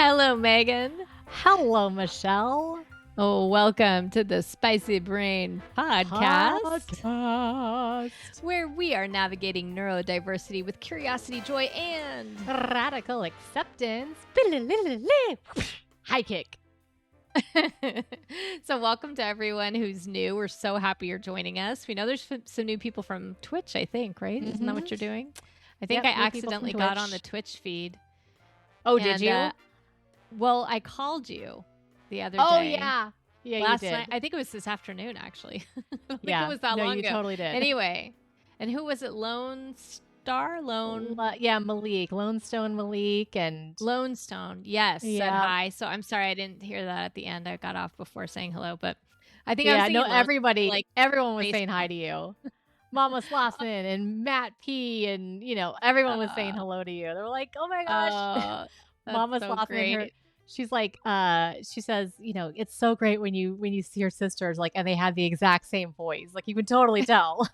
Hello, Megan. Hello, Michelle. Oh, welcome to the Spicy Brain podcast, where we are navigating neurodiversity with curiosity, joy, and Radical acceptance. High kick. So welcome to everyone who's new. We're so happy you're joining us. We know there's some new people from Twitch, I think, right? Isn't that what you're doing? I think I accidentally got on the Twitch feed. Oh, did you? Well, I called you the other Oh, day. yeah. Yeah, Last you did. night. I think it was this afternoon, actually. I think Yeah. it was that long you ago. totally did. Anyway, and who was it? Lone Star? Yeah, Malik. Lone Stone Malik and... Lone Stone, yes, Yeah. said hi. So I'm sorry I didn't hear that at the end. I got off before saying hello, but I think I was thinking everybody, like everyone was saying hi to you. Mama Slosson and Matt P. and, everyone was saying hello to you. They were like, oh my gosh. Mama so Slosson great. and her... She's like, she says, it's so great when you see your sisters, like, and they have the exact same voice. Like, you can totally tell.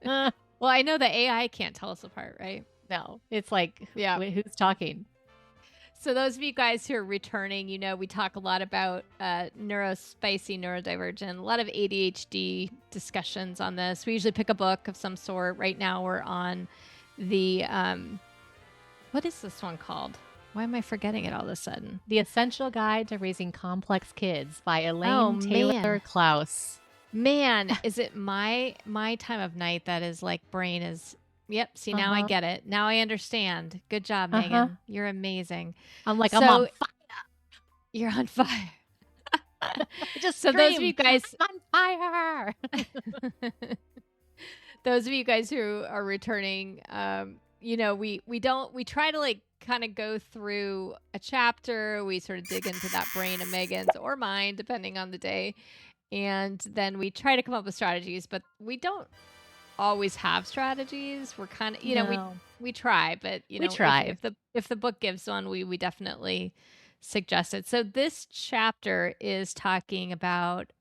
Well, I know the AI can't tell us apart, right? No, it's like, yeah, who's talking? So those of you guys who are returning, we talk a lot about neurodivergent, a lot of ADHD discussions on this. We usually pick a book of some sort. Right now we're on the, what is this one called? Why am I forgetting it all of a sudden? The Essential Guide to Raising Complex Kids by Elaine Taylor Klaus. Man, is it my time of night that is like brain is... Yep. See, now I get it. Now I understand. Good job, Megan. You're amazing. I'm like, I'm on fire. You're on fire. Just so those of you guys on fire. Those of you guys who are returning, we try to like kind of go through a chapter. We sort of dig into that brain of Megan's or mine, depending on the day. And then we try to come up with strategies, but we don't always have strategies. We're kind of, we try, but we try. If the book gives one, we definitely suggest it. So this chapter is talking about,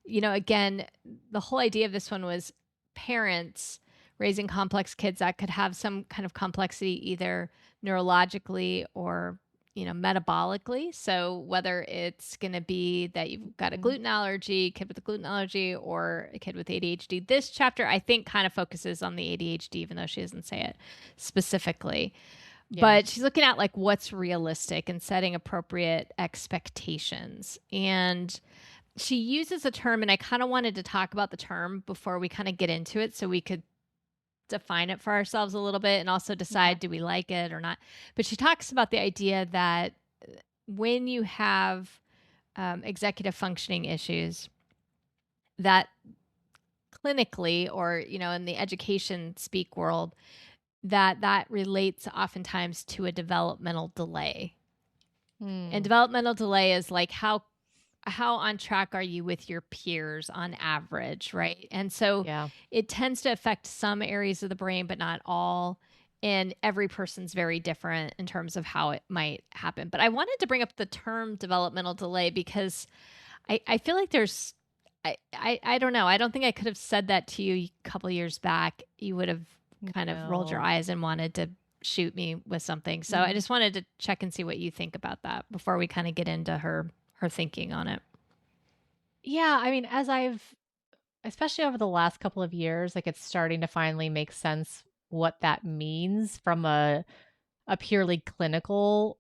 again, the whole idea of this one was parents raising complex kids that could have some kind of complexity, either neurologically or metabolically. So whether it's going to be that you've got a gluten allergy, kid with a gluten allergy, or a kid with ADHD. This chapter, I think, kind of focuses on the ADHD, even though she doesn't say it specifically. Yeah. But she's looking at like what's realistic and setting appropriate expectations. And she uses a term, and I kind of wanted to talk about the term before we kind of get into it so we could define it for ourselves a little bit and also decide, do we like it or not? But she talks about the idea that when you have executive functioning issues, that clinically or, in the education speak world, that relates oftentimes to a developmental delay. And developmental delay is like how on track are you with your peers on average, right? And so it tends to affect some areas of the brain, but not all. And every person's very different in terms of how it might happen. But I wanted to bring up the term developmental delay because I feel like there's, I don't know. I don't think I could have said that to you a couple of years back. You would have kind of rolled your eyes and wanted to shoot me with something. So I just wanted to check and see what you think about that before we kind of get into her thinking on it. Yeah, I mean, especially over the last couple of years, like it's starting to finally make sense what that means from a purely clinical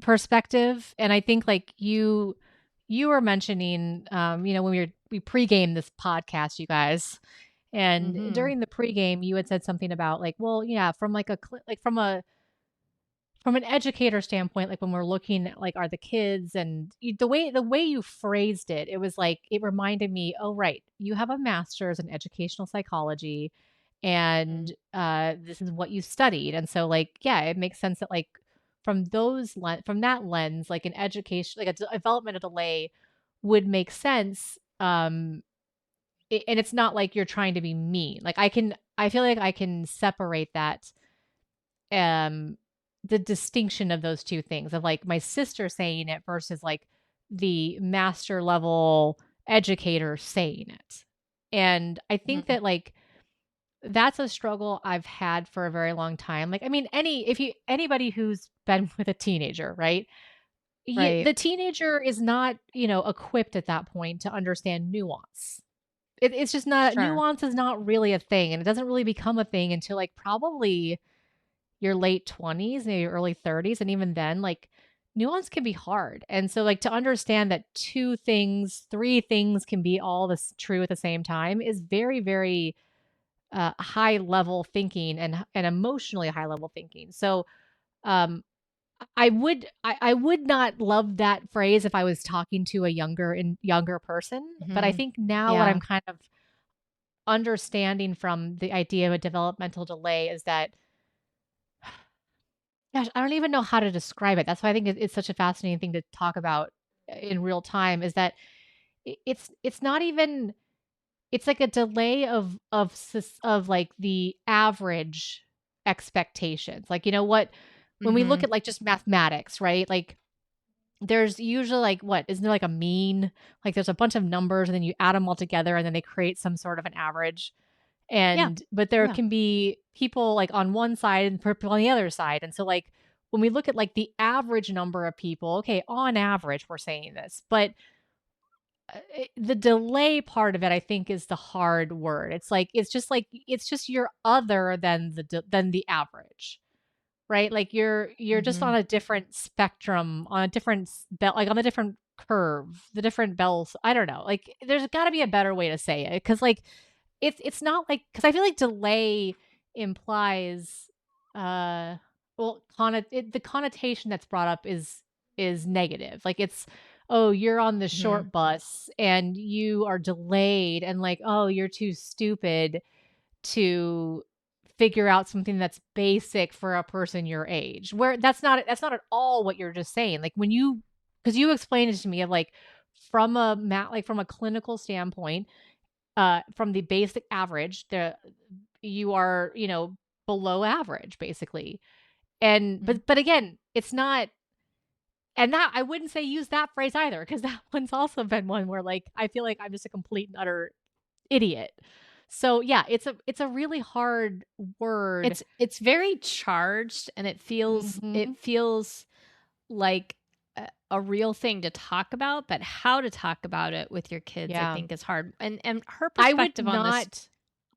perspective. And I think like you were mentioning, when we pregame this podcast, you guys, and during the pregame, you had said something about like, well, yeah, from like from an educator standpoint, like when we're looking at like, are the kids and the way you phrased it, it was like, it reminded me, oh, right. You have a master's in educational psychology and this is what you studied. And so like, yeah, it makes sense that like from that lens, like an education, like a developmental delay would make sense. And it's not like you're trying to be mean. Like I feel like I can separate that, the distinction of those two things of like my sister saying it versus like the master level educator saying it. And I think that like That's a struggle I've had for a very long time. Like, I mean, anybody who's been with a teenager, right? Right. The teenager is not, equipped at that point to understand nuance. It's just not Sure. nuance is not really a thing, and it doesn't really become a thing until, like, probably your late 20s, maybe early 30s, and even then, like, nuance can be hard, and so, like, to understand that 2 things, 3 things can be all this true at the same time is very, very, high level thinking and emotionally high level thinking. So, um, I would not love that phrase if I was talking to a younger person, but I Mhm. think now what I'm Yeah. kind of understanding from the idea of a developmental delay is that, gosh, I don't even know how to describe it. That's why I think it's such a fascinating thing to talk about in real time is that it's not even it's like a delay of like the average expectations. Like, what when we look Mhm. at like just mathematics, right? Like there's usually like what isn't there like a mean? Like there's a bunch of numbers and then you add them all together and then they create some sort of an average. Yeah. But there Yeah. can be people, like, on one side and people on the other side, and so, like, when we look at, like, the average number of people, okay, on average, we're saying this, but, the delay part of it, I think, is the hard word. It's just you're other than than the average, right? Like, you're just on Mhm. a different spectrum, on a different s bell like, on a different curve, the different bells I don't know, like, there's gotta be a better way to say it because like, it's not like because I feel like delay implies, well, the connotation that's brought up is negative. Like it's, "Oh, you're on the Mhm. short bus and you are delayed," and like, "Oh, you're too stupid to figure out something that's basic for a person your age." Where that's not at all what you're just saying. Like when you because you explained it to me of like from a clinical standpoint, from the basic average, you are, below average basically. And Mhm. but again, it's not and that I wouldn't say use that phrase either because that one's also been one where like I feel like I'm just a complete and utter idiot. So yeah, it's a really hard word. It's very charged, and it Mhm. feels like a real thing to talk about, but how to talk about it with your kids, I Yeah. think is hard. And her I would perspective on this, not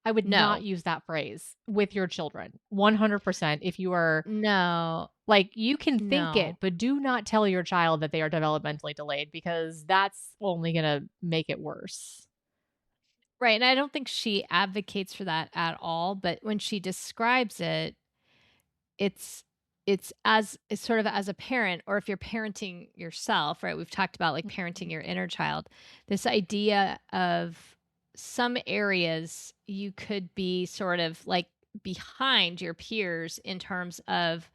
I would not no. use that phrase with your children. 100% if you are No. like, you can think it, No. but do not tell your child that they are developmentally delayed because that's only gonna make it worse. Right, and I don't think she advocates for that at all, but when she describes it, it's it's sort of as a parent, or if you're parenting yourself, right? We've talked about like parenting Mhm. your inner child. This idea of some areas you could be sort of like behind your peers in terms of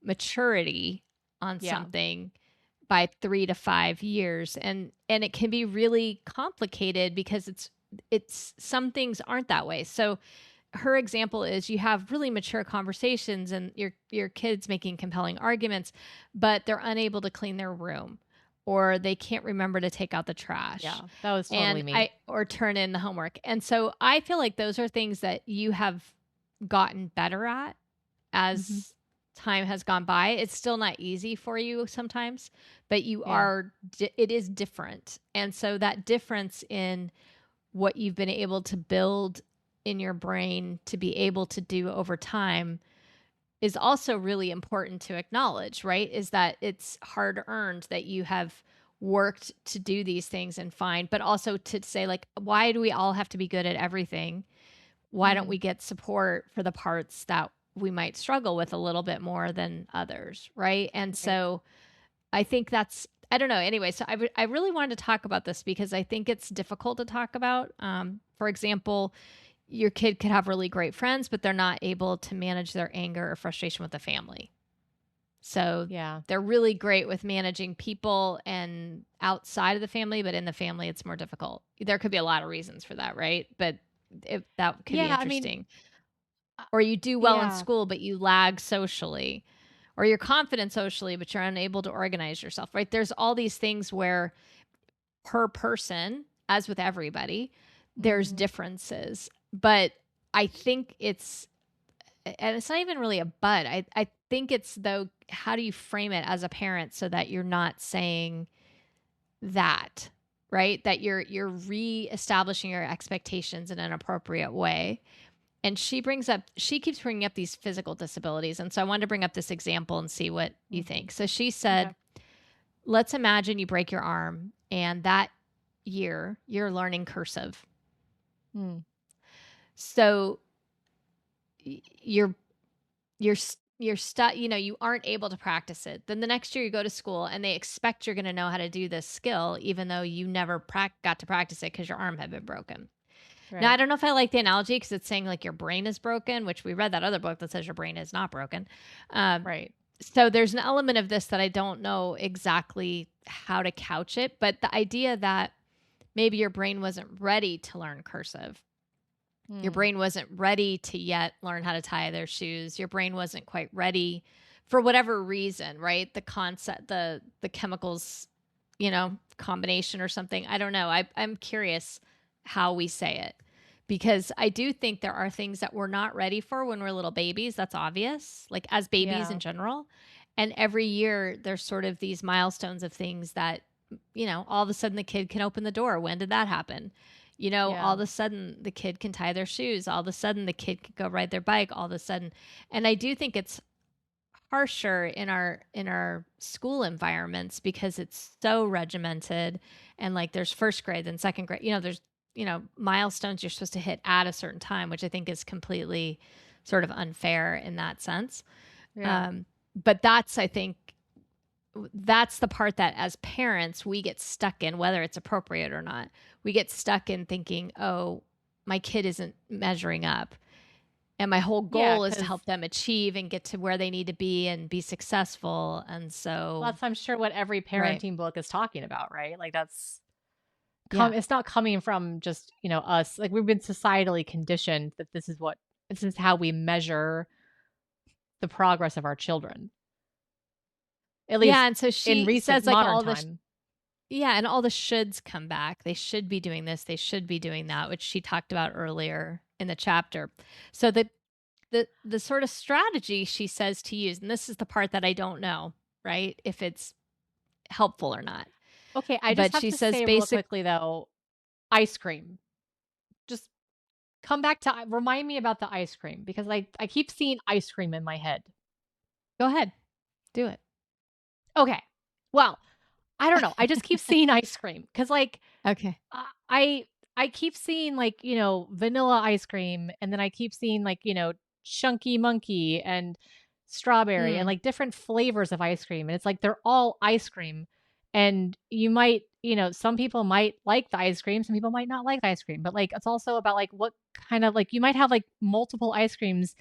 maturity on Yeah. something by 3 to 5 years, and it can be really complicated because it's some things aren't that way. So her example is you have really mature conversations and your kids making compelling arguments, but they're unable to clean their room, or they can't remember to take out the trash, Yeah. That was totally and me. I or turn in the homework. And so I feel like those are things that you have gotten better at Mhm. as time has gone by. It's still not easy for you sometimes, but Yeah. it is different. And so that difference in what you've been able to build in your brain to be able to do over time is also really important to acknowledge, right? Is that it's hard earned that you have worked to do these things and find, but also to say, like, why do we all have to be good at everything? Why don't we Mhm. get support for the parts that we might struggle with a little bit more than others, right? And Right. so I think that's I don't know. Anyway, so I really wanted to talk about this because I think it's difficult to talk about. For example, your kid could have really great friends, but they're not able to manage their anger or frustration with the family. So Yeah. they're really great with managing people and outside of the family, but in the family, it's more difficult. There could be a lot of reasons for that, right? But that could be Yeah, I mean, interesting. Or you do well in yeah. school, but you lag socially, or you're confident socially, but you're unable to organize yourself, right? There's all these things where per person, as with everybody, there's Mhm. differences. But I think and it's not even really a but. I think it's, though, how do you frame it as a parent so that you're not saying that, right? That you're reestablishing your expectations in an appropriate way. And she keeps bringing up these physical disabilities. And so I wanted to bring up this example and see what you Mhm. think. So she Okay. said, let's imagine you break your arm and that year you're learning cursive. Mm. So you're you're stuck, you aren't able to practice it. Then the next year you go to school and they expect you're going to know how to do this skill, even though you never got to practice it because your arm had been broken. Now, I Right. don't know if I like the analogy because it's saying like your brain is broken, which we read that other book that says your brain is not broken. Um, Right. so there's an element of this that I don't know exactly how to couch it, but the idea that maybe your brain wasn't ready to learn cursive. Your Mm. brain wasn't ready to yet learn how to tie their shoes. Your brain wasn't quite ready for whatever reason, right? The concept, the chemicals, combination or something. I don't know. I'm curious how we say it because I do think there are things that we're not ready for when we're little babies. That's obvious, like as babies in Yeah. general. And every year there's sort of these milestones of things that, all of a sudden the kid can open the door. When did that happen? All Yeah. of a sudden the kid can tie their shoes. All of a sudden the kid can go ride their bike. All of a sudden, and I do think it's harsher in our school environments because it's so regimented, and like there's first grade, then second grade. There's milestones you're supposed to hit at a certain time, which I think is completely sort of unfair in that sense. Yeah. Um, but I think that's the part that as parents we get stuck in, whether it's appropriate or not. We get stuck in thinking, oh, my kid isn't measuring up. And my whole Yeah. goal is to Because help them achieve and get to where they need to be and be successful. And so, that's, I'm sure, what every right. parenting book is talking about, right? Like that's Yeah. it's not coming from just, us. Like we've been societally conditioned that this is how we measure the progress of our children. At Yeah. least And so in she recent says, like, modern time. yeah, and all the shoulds come back. They should be doing this. They should be doing that, which she talked about earlier in the chapter. So the sort of strategy she says to use, and this is the part that I don't know, right? If it's helpful or not. Okay, I just But have she to says say real basic quickly though, ice cream. Just come back to remind me about the ice cream because I keep seeing ice cream in my head. Go ahead. Do it. Okay. Well, I don't know. I just keep seeing ice cream because Okay. uh, I I keep seeing vanilla ice cream, and then I keep seeing chunky monkey and strawberry and Mm. different flavors of ice cream, and it's like they're all ice cream. And some people might like the ice cream, some people might not like the ice cream, but it's also about what kind of you might have multiple ice creams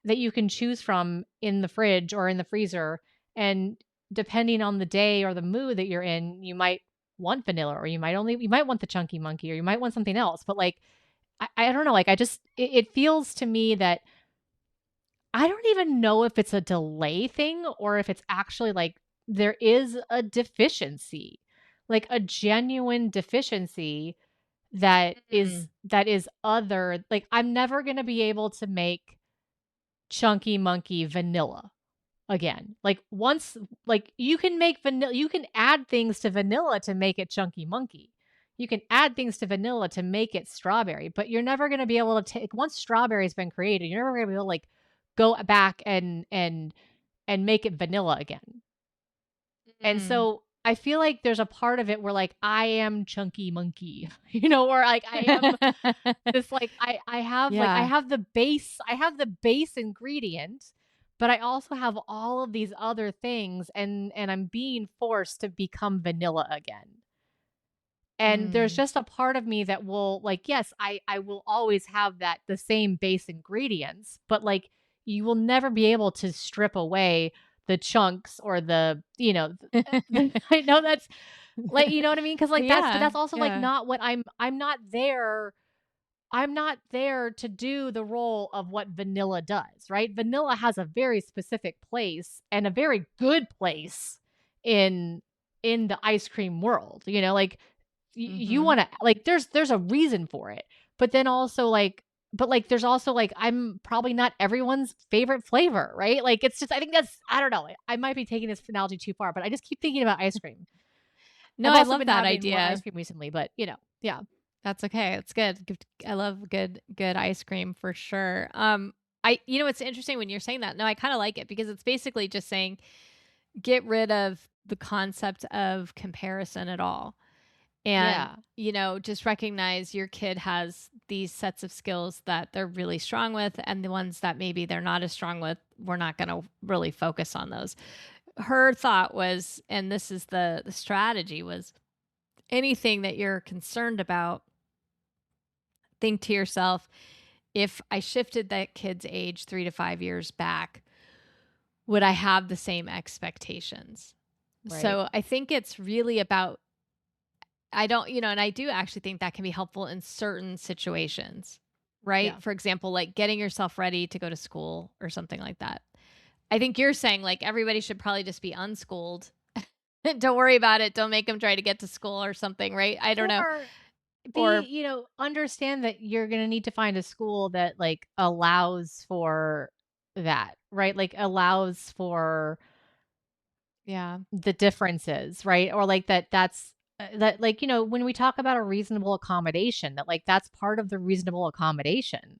that you can choose from in the fridge or in the freezer. And depending on the day or the mood that you're in, you might want vanilla, or you might want the chunky monkey, or you might want something else. But I don't know, it feels to me that I don't even know if it's a delay thing or if it's actually there is a deficiency, like a genuine deficiency Mm. that is other. Like I'm never going to be able to make chunky monkey vanilla again. You can make vanilla, you can add things to vanilla to make it chunky monkey. You can add things to vanilla to make it strawberry, but you're never going to be able to take once strawberry's been created, you're never going to be able to go back and make it vanilla again. And Mm. so I feel like there's a part of it where I am chunky monkey, or I am this I Yeah. have the base ingredient, but I also have all of these other things, and I'm being forced to become vanilla again. And there's Mm. just a part of me that will yes, I will always have the same base ingredients, but you will never be able to strip away the chunks or I know that's you know what I mean? Cuz but Yeah. that's also Yeah. not what I'm not there to do the role of what vanilla does, right? Vanilla has a very specific place, and a very good place in the ice cream world. You Mhm. want to there's a reason for it. But then also but, like, there's also, like, I'm probably not everyone's favorite flavor, right? Like, it's just I think that's I don't know. I might be taking this analogy too far, but I just keep thinking about ice cream. No, I've I also love been that having more idea. ice cream recently, but, yeah. That's okay. It's good. I love good ice cream for sure. It's interesting when you're saying that. No, I kind of like it because it's basically just saying get rid of the concept of comparison at all. And, Yeah. just recognize your kid has these sets of skills that they're really strong with, and the ones that maybe they're not as strong with, we're not going to really focus on those. Her thought was, and this is the strategy was anything that you're concerned about, think to yourself, if I shifted that kid's age 3 to 5 years back, would I have the same expectations? Right. So I think it's really about, I don't, and I do actually think that can be helpful in certain situations, Yeah. right? For example, like getting yourself ready to go to school or something like that. I think you're saying like everybody should probably just be unschooled. Don't worry about it. Don't make them try to get to school or something, right? I don't know. Or Or understand that you're gonna need to find a school that, like, allows for that, right? Like, allows for yeah. the differences, right? Or, like, that, like, when we talk about a reasonable accommodation, that, like, that's part of the reasonable accommodation.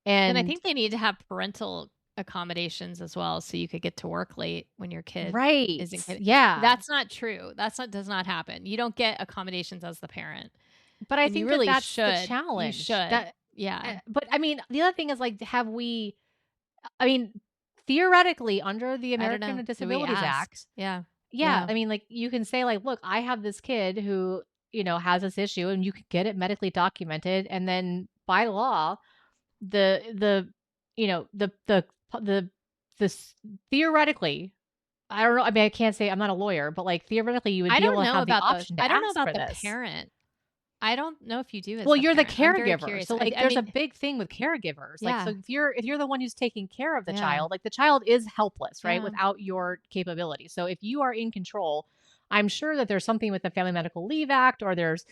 And I And think they need to have parental accommodations as well, so you could get to work late when your kid right. isn't getting. Yeah. That's not true. Does not happen. You don't get accommodations as the parent, But I and you think that really that's the should. You challenge. should. Yeah. But, I mean, the other thing is, like, I mean, theoretically, under the I don't American know. with Do we Disabilities ask? Act, Yeah. yeah, Yeah. I mean, like, you can say, like, "Look, I have this kid who, has this issue," and you could get it medically documented, and then by law, the the this theoretically, I don't know, I mean, I can't say I'm not a lawyer, but, like, theoretically, you would I be able don't to know have the about the option I to don't know ask about for the this. parent. I don't know if you do as Well, the you're the parent. I'm very caregiver, curious. so, I like, I there's a mean, big thing with caregivers, like, so yeah. if you're the one who's taking care of the Yeah. child, like, the child is helpless, right, Yeah. without your capability, so if you are in control, I'm sure that there's something with the Family Medical Leave Act, or there's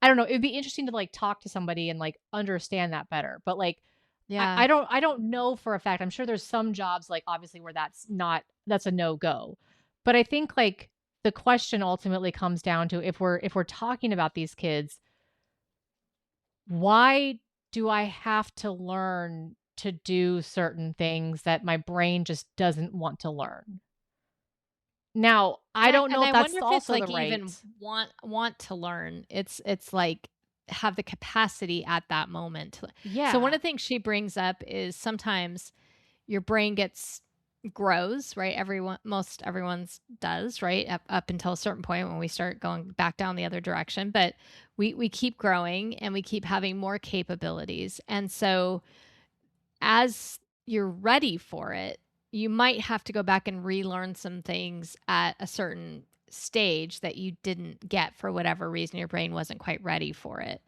I don't know, it'd be interesting to, like, talk to somebody and, like, understand that better, but, like, I Yeah. I don't I don't know for a fact, I'm sure there's some jobs, like, obviously, where that's a no-go, but I think, like, the question ultimately comes down to if we're talking about these kids, why do I have to learn to do certain things that my brain just doesn't want to learn? Now, I don't know And if I that's wonder if it's also the like right. even want to learn. It's like have the capacity at that moment. So one Yeah. of the things she brings up is sometimes your brain grows, right? Most everyone's does, right? Up until a certain point when we start going back down the other direction, but we keep growing and we keep having more capabilities. And so as you're ready for it, you might have to go back and relearn some things at a certain stage that you didn't get for whatever reason your brain wasn't quite ready for it.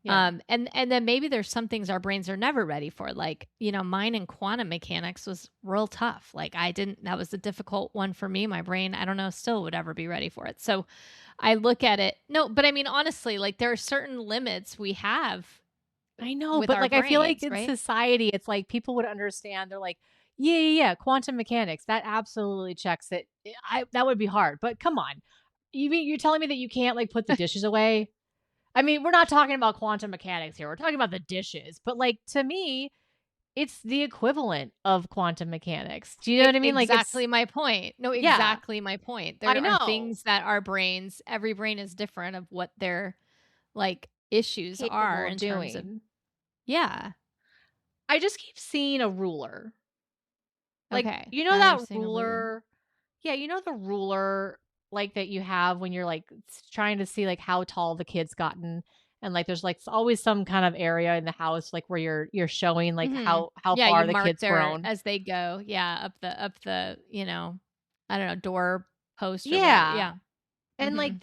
Yeah. And then maybe there's some things our brains are never ready for. Like, mine in quantum mechanics was real tough. Like that was a difficult one for me. My brain, I don't know, still would ever be ready for it. So I look at it. No, but I mean, honestly, like there are certain limits we have I know, with but, our like, I feel like brains, in right? society, it's like people would understand. They're like, "Yeah, yeah, yeah, quantum mechanics, that absolutely checks it." That would be hard, but come on. You're telling me that you can't, like, put the dishes away? I mean, we're not talking about quantum mechanics here, we're talking about the dishes, but, like, to me, it's the equivalent of quantum mechanics. Do you know what I mean? Like, it's Exactly my point. No, yeah, exactly my point. I There are know, things that our brains every brain is different of what their, like, issues capable are of in terms of. doing. Yeah. I just keep seeing a ruler. Like, Okay. you know Now you're that seeing a ruler. ruler. Yeah, the ruler, like, that you have when you're, like, trying to see, like, how tall the kid's gotten, and, like, there's, like, always some kind of area in the house, like, where you're showing, like, Mhm. how Yeah, you far the mark kid's their grown. as they go. Yeah, up the, I don't know, door post or whatever. Yeah, Yeah. and, like, Mhm.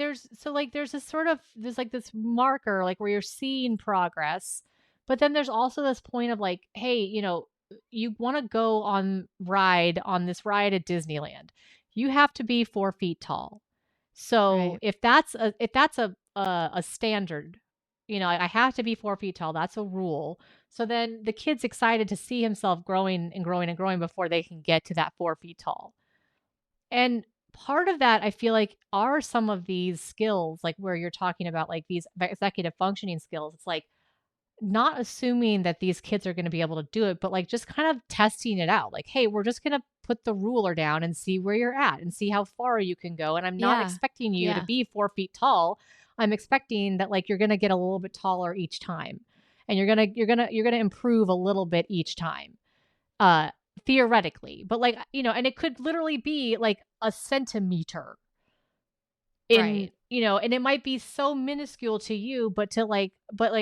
there's this sort of there's, like, this marker, like, where you're seeing progress, but then there's also this point of, like, hey, you wanna go on this ride at Disneyland. You have to be 4 feet tall. So, Right. if that's a standard, I have to be 4 feet tall. That's a rule. So then the kid's excited to see himself growing and growing and growing before they can get to that 4 feet tall. And part of that, I feel like, are some of these skills, like where you're talking about like these executive functioning skills. It's like not assuming that these kids are going to be able to do it, but like just kind of testing it out. Like, hey, we're just going to put the ruler down and see where you're at and see how far you can go. And I'm not Yeah. expecting you to Yeah. be 4 feet tall. I'm expecting that like you're going to get a little bit taller each time, and you're gonna improve a little bit each time, uh, theoretically. But like and it could literally be like a centimeter in Right. and it might be so minuscule to you, but like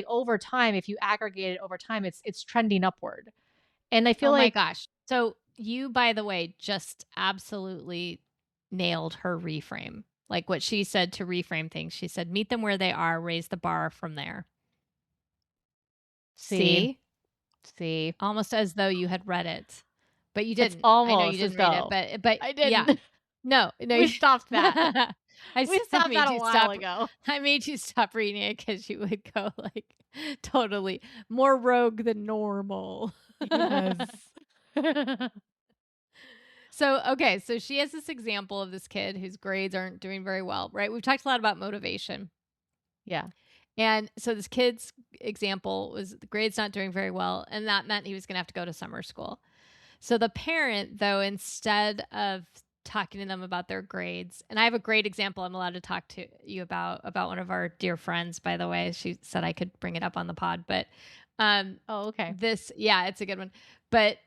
over time, if you aggregate it over time, it's trending upward. And I feel Oh my like gosh. So you, by the way, just absolutely nailed her reframe. Like what she said to reframe things. She said, meet them where they are, raise the bar from there. see, See? see, Almost as though you had read it, but you it's didn't. I know you almost as didn't read it, though but I yeah. didn't. No, no. We stopped that. We I stopped that made a you while stop. ago. I made you stop reading it because you would go like totally more rogue than normal. Yes. So, okay, so she has this example of this kid whose grades aren't doing very well, right? We've talked a lot about motivation. Yeah. And so this kid's example was the grades not doing very well, and that meant he was going to have to go to summer school. So the parent, though, instead of talking to them about their grades, and I have a great example I'm allowed to talk to you about one of our dear friends, by the way. She said I could bring it up on the pod, but Oh, okay. this, yeah, it's a good one. But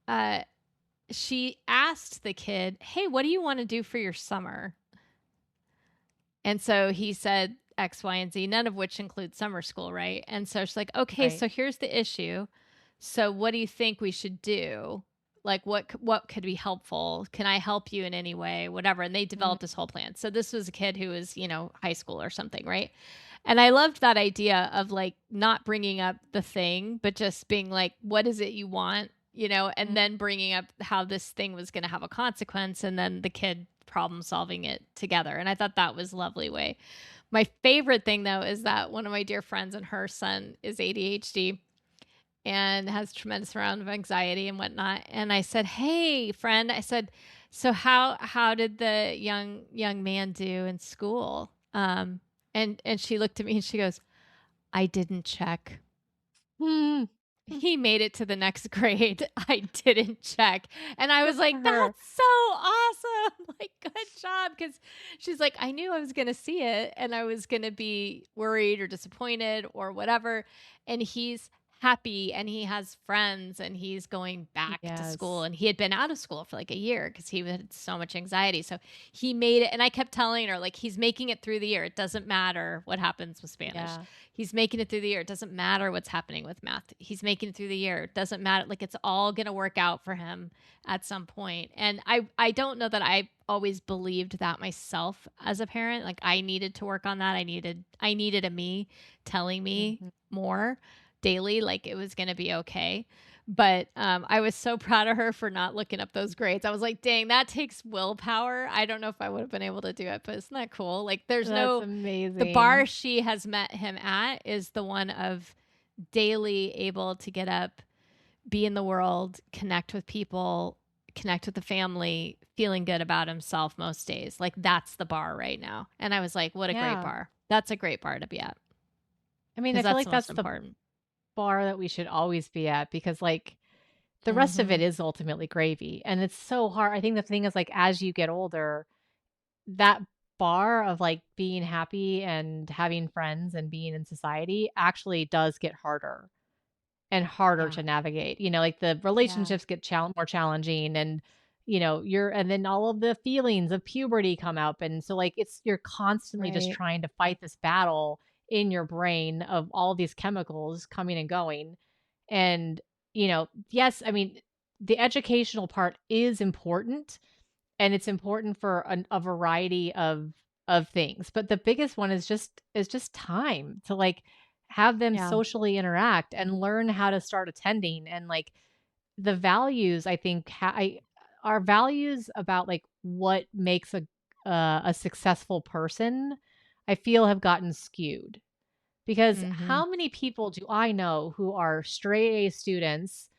uh, she asked the kid, "Hey, what do you want to do for your summer?" And so he said X, Y, and Z, none of which include summer school, right? And so she's like, "Okay, Right. so here's the issue. So what do you think we should do? Like what could be helpful? Can I help you in any way? Whatever." And they Mhm. developed this whole plan. So this was a kid who was, high school or something, right? And I loved that idea of like not bringing up the thing, but just being like, "What is it you want?" And Mhm. then bringing up how this thing was going to have a consequence, and then the kid problem solving it together. And I thought that was a lovely way. My favorite thing though is that one of my dear friends and her son is ADHD and has tremendous amount of anxiety and whatnot. And I said, "Hey, friend," I said, "So how did the young man do in school?" And she looked at me and she goes, "I didn't check." Mm. He made it to the next grade. I didn't check. And I Good was for like, her. "That's so awesome." Like, good job. Cause she's like, "I knew I was going to see it and I was going to be worried or disappointed or whatever." And he's happy and he has friends and he's going back to school. Yes. And he had been out of school for like a year because he had so much anxiety. So he made it. And I kept telling her, like, he's making it through the year. It doesn't matter what happens with Spanish. Yeah. He's making it through the year. It doesn't matter what's happening with math. He's making it through the year. It doesn't matter. Like it's all going to work out for him at some point. And I don't know that I always believed that myself as a parent. Like I needed to work on that. I needed a me telling me Mhm. more daily like it was going to be okay. But I was so proud of her for not looking up those grades. I was like, dang, that takes willpower. I don't know if I would have been able to do it, but isn't that cool? Like, That's the bar amazing. she has met him at is the one of daily able to get up, be in the world, connect with people, connect with the family, feeling good about himself most days. Like, that's the bar right now. And I was like, what a great Yeah. bar. That's a great bar to be at I mean, I because feel that's like the most that's the important. bar that we should always be at, because like the rest of it Hmm. is ultimately gravy. And it's so hard. I think the thing is like as you get older, that bar of like being happy and having friends and being in society actually does get harder and harder Yeah. to navigate. Like the Yeah. relationships get more challenging, and and then all of the feelings of puberty come up, and so like you're constantly just Right. trying to fight this battle in your brain of all these chemicals coming and going. And yes, I mean, the educational part is important, and it's important for a variety of things, but the biggest one is just time to like have them Yeah. socially interact and learn how to start attending. And like the values, I think our values about like what makes a successful person, I feel, have gotten skewed. Because Mhm. how many people do I know who are straight A students,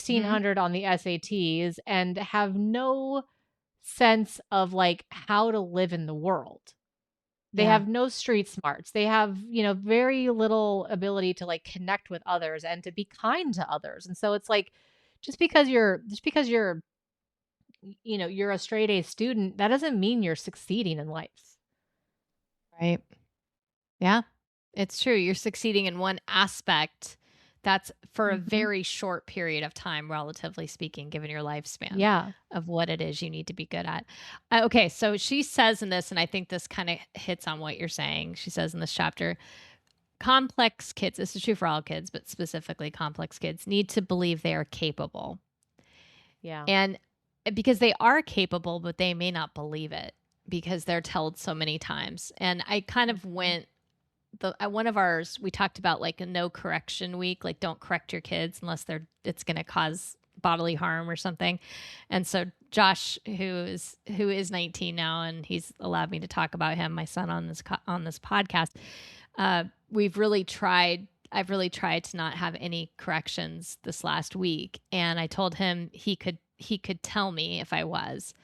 Mhm. 1600 on the SATs, and have no sense of like how to live in the world? They Yeah. have no street smarts. They have, very little ability to like connect with others and to be kind to others. And so it's like just because you're you're a straight A student, that doesn't mean you're succeeding in life. Right. Yeah. It's true. You're succeeding in one aspect that's for a Mhm. very short period of time, relatively speaking, given your lifespan Yeah. of what it is you need to be good at. Okay. So she says in this, and I think this kind of hits on what you're saying. She says in this chapter, complex kids, this is true for all kids, but specifically complex kids, need to believe they are capable. Yeah. And because they are capable, but they may not believe it because they're told so many times. And I kind of Mhm. went the at one of ours, we talked about like a no correction week, like don't correct your kids unless it's going to cause bodily harm or something. And so Josh, who is 19 now, and he's allowed me to talk about him, my son, on this podcast. We've really tried. I've really tried to not have any corrections this last week, and I told him he could tell me if I was.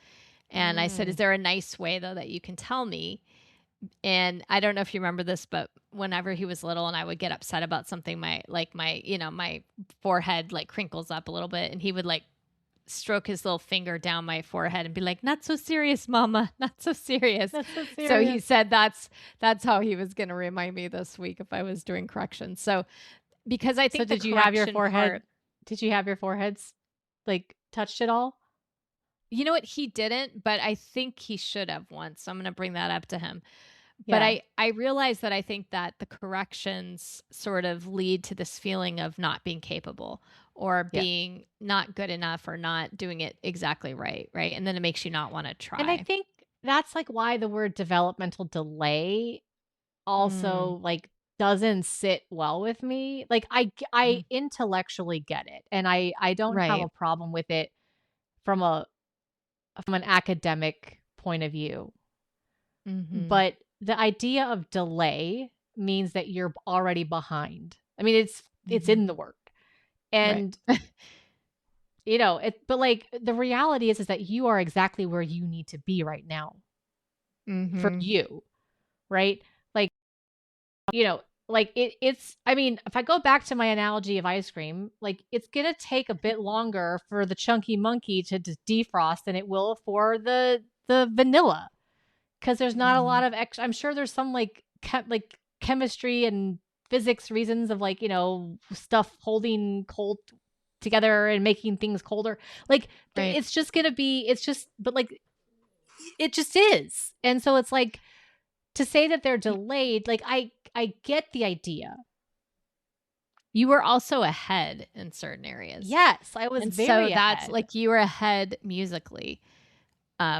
And I said, "Is Mm. there a nice way though that you can tell me?" And I don't know if you remember this, but whenever he was little and I would get upset about something, my forehead like crinkles up a little bit, and he would like stroke his little finger down my forehead and be like, "Not so serious, mama, not so serious." That's so So he serious. said that's how he was going to remind me this week if I was doing corrections. So because I So think the did you have your correction forehead part, did you have your foreheads, like, touched at all? you know what, he didn't, but I think he should have once. So I'm going to bring that up to him. But Yeah, I realize that I think that the corrections sort of lead to this feeling of not being capable or yeah. being not good enough or not doing it exactly right, right? And then it makes you not wanna And I try. think that's, like, why the word developmental delay Mm, also, like, doesn't sit well with me. Like, I mhm. intellectually get it, and I don't have a Right. problem with it from a from an academic point of view. Mhm. But the idea of delay means that you're already behind. I mean, it's Mhm. in the word. Right. And, but, like, the reality is that you are exactly where you need to be right now for Mhm. you, right? Like, you know, like, it's I mean, if I go back to my analogy of ice cream, like, it's gonna take a bit longer for the chunky monkey to defrost than it will for the vanilla. 'Cause there's not a lot Mhm. of I'm sure there's some, like, chemistry and physics reasons of, like, stuff holding cold together and making things colder. Like, Right. it's just gonna be it's just but, like, it just is. And so it's like, to say that they're Y delayed, like, I get the idea. You were also ahead in certain areas. Yes, I was And so very that's ahead. like you were ahead musically,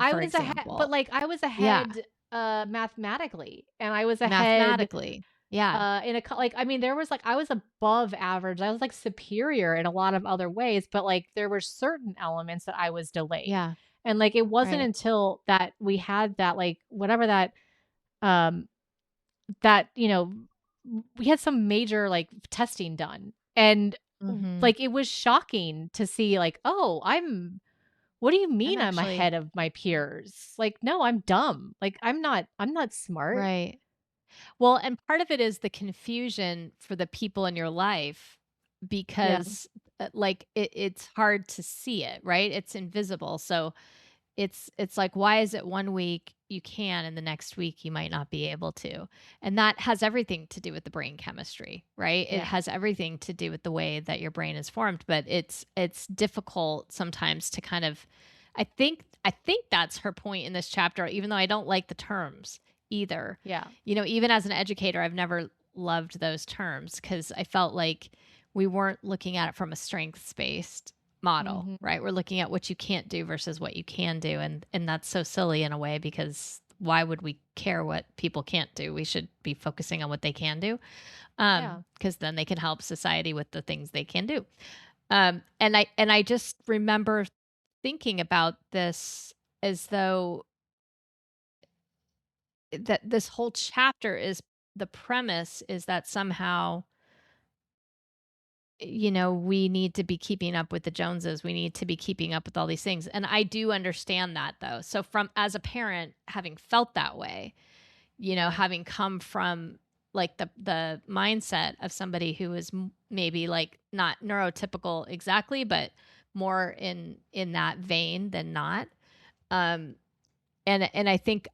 I for was ahead but, example. like, I was Yeah. ahead, mathematically, and I was ahead Mathematically. Yeah. in a co like, I mean, there was, like I was above average, I was, like, superior in a lot of other ways, but, like, there were certain elements that I was delayed, Yeah. and, like, it wasn't Right. until that we had that, like, whatever um, that, we had some major, like, testing done, and, Mhm. like, it was shocking to see, like, "Oh, what do you I'm mean I'm actually ahead of my peers? Like, no, I'm dumb. Like, I'm not smart." right. Well, and part of it is the confusion for the people in your life Yeah, because, like, it's hard to see it, right? It's invisible. So it's like, why is it one week you can and the next week you might not be able to? And that has everything to do with the brain chemistry, right? It yeah, has everything to do with the way that your brain is formed, but it's difficult sometimes to kind of I think that's her point in this chapter, even though I don't like the terms either. yeah, Even as an educator, I've never loved those terms because I felt like we weren't looking at it from a strengths based model, mhm, right? We're looking at what you can't do versus what you can do, and that's so silly in a way because why would we care what people can't do? We should be focusing on what they can do, yeah, because then they can help society with the things they can do. And I just remember thinking about this as though that this whole chapter is the premise is that somehow, we need to be keeping up with the Joneses. We need to be keeping up with all these things. And I do understand that though. So from as a parent, having felt that way, Yeah. having come from like the mindset of somebody who is maybe like not neurotypical exactly, but more in that vein than not. Um, and I think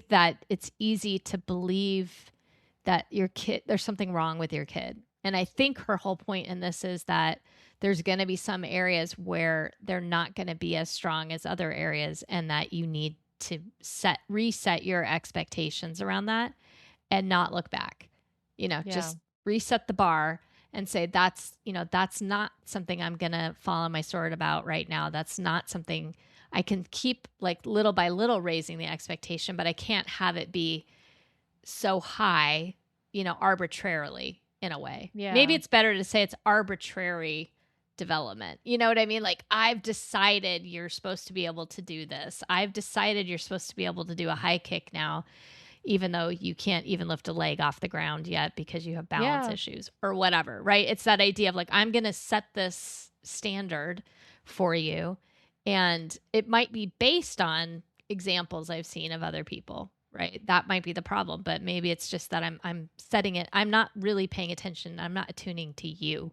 that it's easy to believe that your kid there's something wrong with your kid. And I think her whole point in this is that there's going to be some areas where they're not going to be as strong as other areas, and that you need to reset your expectations around that and not look back. Yeah. Just reset the bar and say that's not something I'm going to fall on my sword about right now. That's not something I can keep like little by little raising the expectation, but I can't have it be so high, arbitrarily in a way. Maybe Yeah. it's better to say it's arbitrary development. You know what I mean? Like, I've decided you're supposed to be able to do this. I've decided you're supposed to be able to do a high kick now, even though you can't even lift a leg off the ground yet because you have balance Yeah. issues or whatever, right? It's that idea of like, I'm going to set this standard for you. And it might be based on examples I've seen of other people, right? That might be the problem, but maybe it's just that I'm setting it. I'm not really paying attention. I'm not attuning to you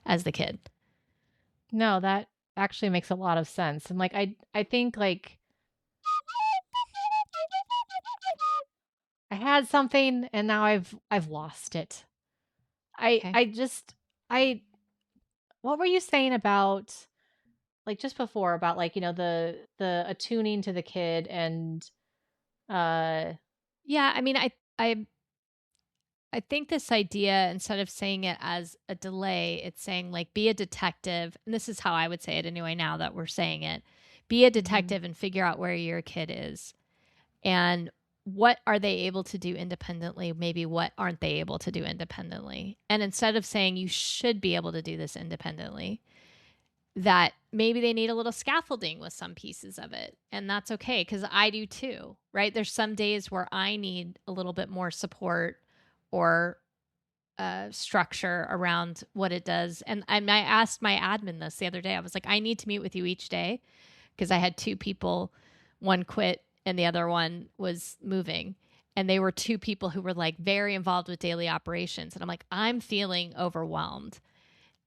as the kid. No, that actually makes a lot of sense. And like I think like I had something and now I've lost it. Okay. I just I what were you saying about like just before about like, the attuning to the kid and uh Yeah, I mean, I think this idea, instead of saying it as a delay, it's saying like be a detective. And this is how I would say it anyway, now that we're saying it. Be a mhm, detective and figure out where your kid is and what are they able to do independently? Maybe what aren't they able to do independently? And instead of saying you should be able to do this independently, that maybe they need a little scaffolding with some pieces of it. And that's okay because I do too, right? There's some days where I need a little bit more support or structure around what it does. And I asked my admin this the other day. I was like, I need to meet with you each day because I had two people, one quit and the other one was moving. And they were two people who were like very involved with daily operations. And I'm like, I'm feeling overwhelmed.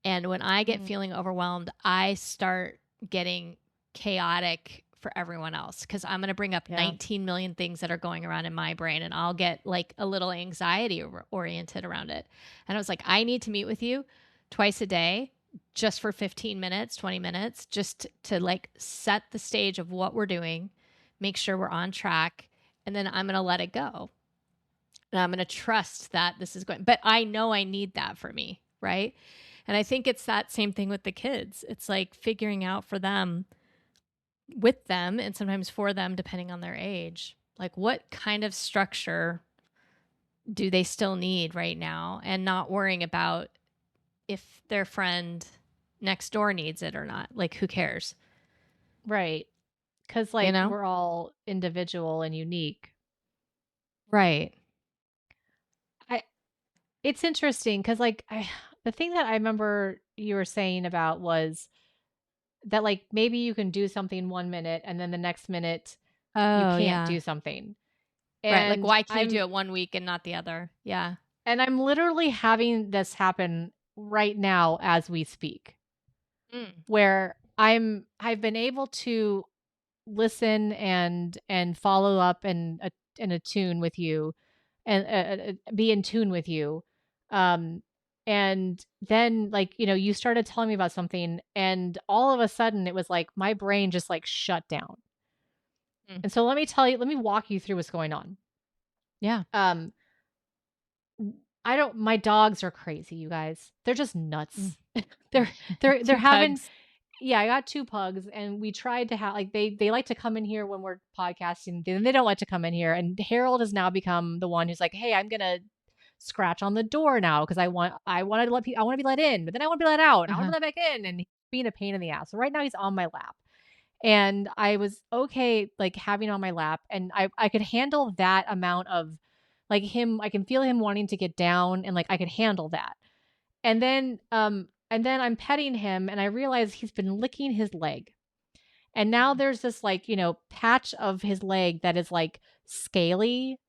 And when I get mm, feeling overwhelmed, I start getting chaotic for everyone else because I'm going to bring up yeah. 19 million things that are going around in my brain and I'll get like a little anxiety oriented around it. And I was like, I need to meet with you twice a day just for 15 minutes, 20 minutes, just to like set the stage of what we're doing, make sure we're on track, and then I'm going to let it go. And I'm going to trust that this is going, but I know I need that for me, right? And I think it's that same thing with the kids. It's like figuring out for them, with them, and sometimes for them, depending on their age, like what kind of structure do they still need right now, and not worrying about if their friend next door needs it or not. Like, who cares? Right. Cuz You like know? we're all individual and unique. Right. I It's interesting cuz like the thing that I remember you were saying about was that like maybe you can do something 1 minute and then the next minute you Oh, can't yeah. do something. Right. Like, And why can you do I'm it one week and not the other? Yeah. I'm literally having this happen right now as we speak, Mm. where I've been able to listen and follow up and attune with you and be in tune with you. Um, and then like, you started telling me about something and all of a sudden it was like my brain just like shut down. Mm. And so let me walk you through what's going on. Yeah. Um, I don't my dogs are crazy, you guys. They're just Mm. nuts. They're Two having pugs. yeah, I got 2 pugs and we tried to have like they like to come in here when we're podcasting. Then they don't like to come in here. And Harold has now become the one who's like, "Hey, I'm going to scratch on the door now because I want to I want to be let in, but then I want to be let out. And I want to Uh-huh. be let back in." And he's being a pain in the ass. So right now he's on my lap. And I was okay like having on my lap and I could handle that amount of like him, I can feel him wanting to get down and like I could handle that. And then I'm petting him and I realize he's been licking his leg. And now there's this like, patch of his leg that is like scaly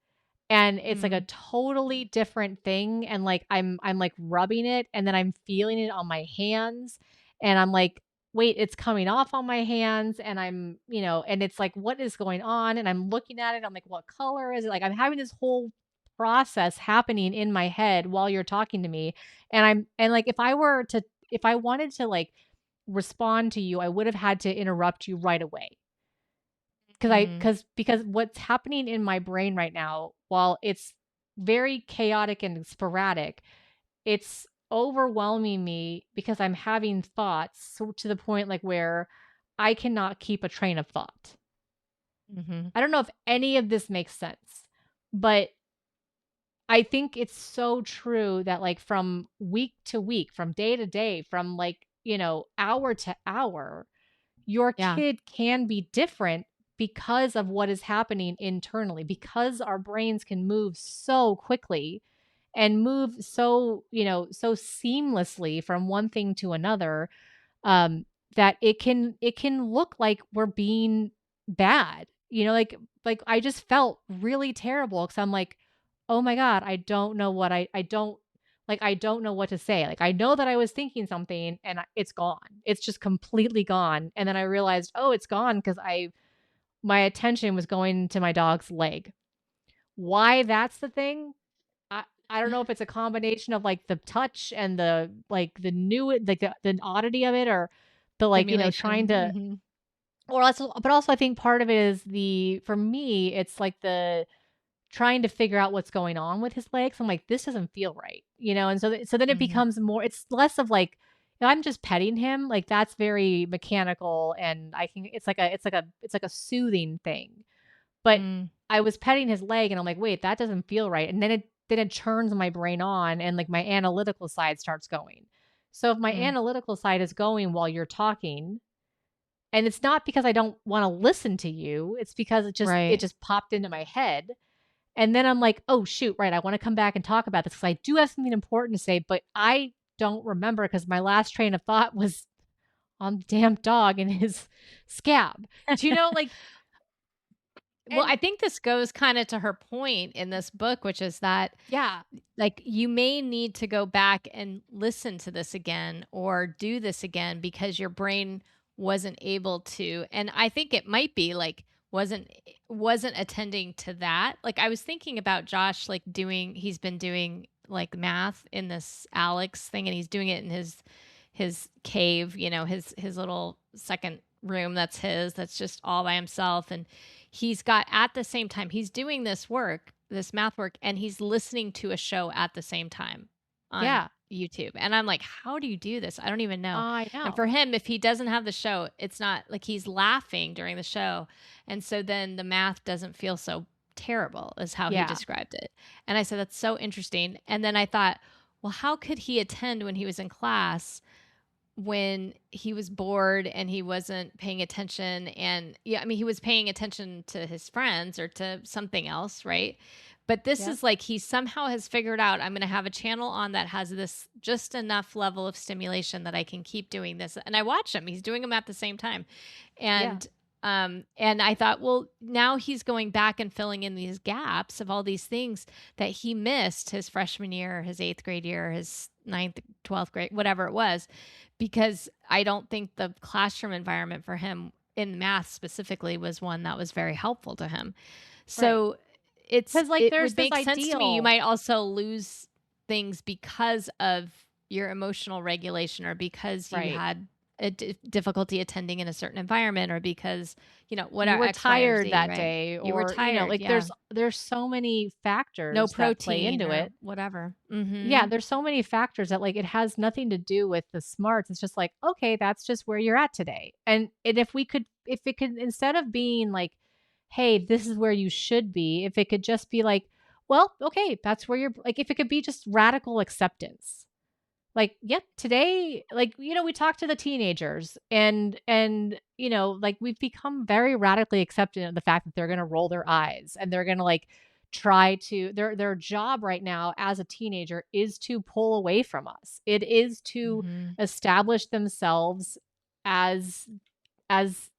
and it's like a Mm. totally different thing, and like I'm like rubbing it and then I'm feeling it on my hands and I'm like, wait, it's coming off on my hands, and and it's like, what is going on? And I'm looking at it, I'm like, what color is it? Like I'm having this whole process happening in my head while you're talking to me. And like if I wanted to like respond to you, I would have had to interrupt you right away. Mm. Because what's happening in my brain right now, while it's very chaotic and sporadic, it's overwhelming me because I'm having thoughts to the point like where I cannot keep a train of thought. Mhm. I don't know if any of this makes sense, but I think it's so true that like from week to week, from day to day, from like, hour to hour, your Yeah. kid can be different because of what is happening internally, because our brains can move so quickly and move so, so seamlessly from one thing to another, um, that it can look like we're being bad. Like I just felt really terrible because I'm like, oh my God, I don't know what I don't like I don't know what to say. Like I know that I was thinking something and it's gone. It's just completely gone. And then I realized, oh, it's gone because I my attention was going to my dog's leg. Why that's the thing? I don't know if it's a combination of like the touch and the like the new like the oddity of it, or the like, trying Stimulation. to, Mhm. or also, but also I think part of it is for me, it's like the trying to figure out what's going on with his legs. I'm like, this doesn't feel right, and so then it Mhm. becomes more, it's less of like, I'm just petting him. Like that's very mechanical and I can, it's like a soothing thing. But Mm. I was petting his leg and I'm like, "Wait, that doesn't feel right." And then it turns my brain on and like my analytical side starts going. So if my Mm. analytical side is going while you're talking, and it's not because I don't want to listen to you, it's because it Right. just popped into my head. And then I'm like, "Oh shoot, right, I want to come back and talk about this because I do have something important to say, but I don't remember because my last train of thought was on the damn dog and his scab." Do you know like Well, and I think this goes kinda to her point in this book, which is that, yeah, like, you may need to go back and listen to this again or do this again because your brain wasn't able to, and I think it might be, like, wasn't attending to that. Like, I was thinking about Josh, like, he's been doing, like, math in this Alex thing, and he's doing it in his cave, his little second room that's just all by himself, and he's got at the same time he's doing this math work, and he's listening to a show at the same time on yeah, YouTube. And I'm like, "How do you do this? I don't even know." I And for know. him, if he doesn't have the show, it's not like he's laughing during the show. And so then the math doesn't feel so terrible, is how he Yeah. described it. And I said, "That's so interesting." And then I thought, well, how could he attend when he was in class when he was bored and he wasn't paying attention? And yeah, I mean, he was paying attention to his friends or to something else, right? But this Yep. is like he somehow has figured out, I'm going to have a channel on that has this just enough level of stimulation that I can keep doing this. And I watch him, he's doing them at the same time. Yeah. And I thought, well, now he's going back and filling in these gaps of all these things that he missed his freshman year, his eighth grade year, his ninth, 12th grade, whatever it was, because I don't think the classroom environment for him in math specifically was one that was very helpful to him. Right. So Because like, it there's would this make sense to me. You ideal. might also lose things because of your emotional regulation or because you Right. had a difficulty attending in a certain environment or because, what You are were X, Y, or tired Z, that right? day, You were or, tired. like, Yeah. there's so many No factors that play protein into or it. whatever. Yeah, Mhm. there's so many factors that, like, it has nothing to do with the smarts. It's just like, "Okay, that's just where you're at today." And if it could, instead of being like, "Hey, this is where you should be," if it could just be like, "Well, okay, that's where you're," like, if it could be just radical acceptance. Like, yep, today, like, we talk to the teenagers and, like we've become very radically accepting of the fact that they're going to roll their eyes and they're going to like try to their job right now as a teenager is to pull away from us. It is to Mhm. establish themselves as as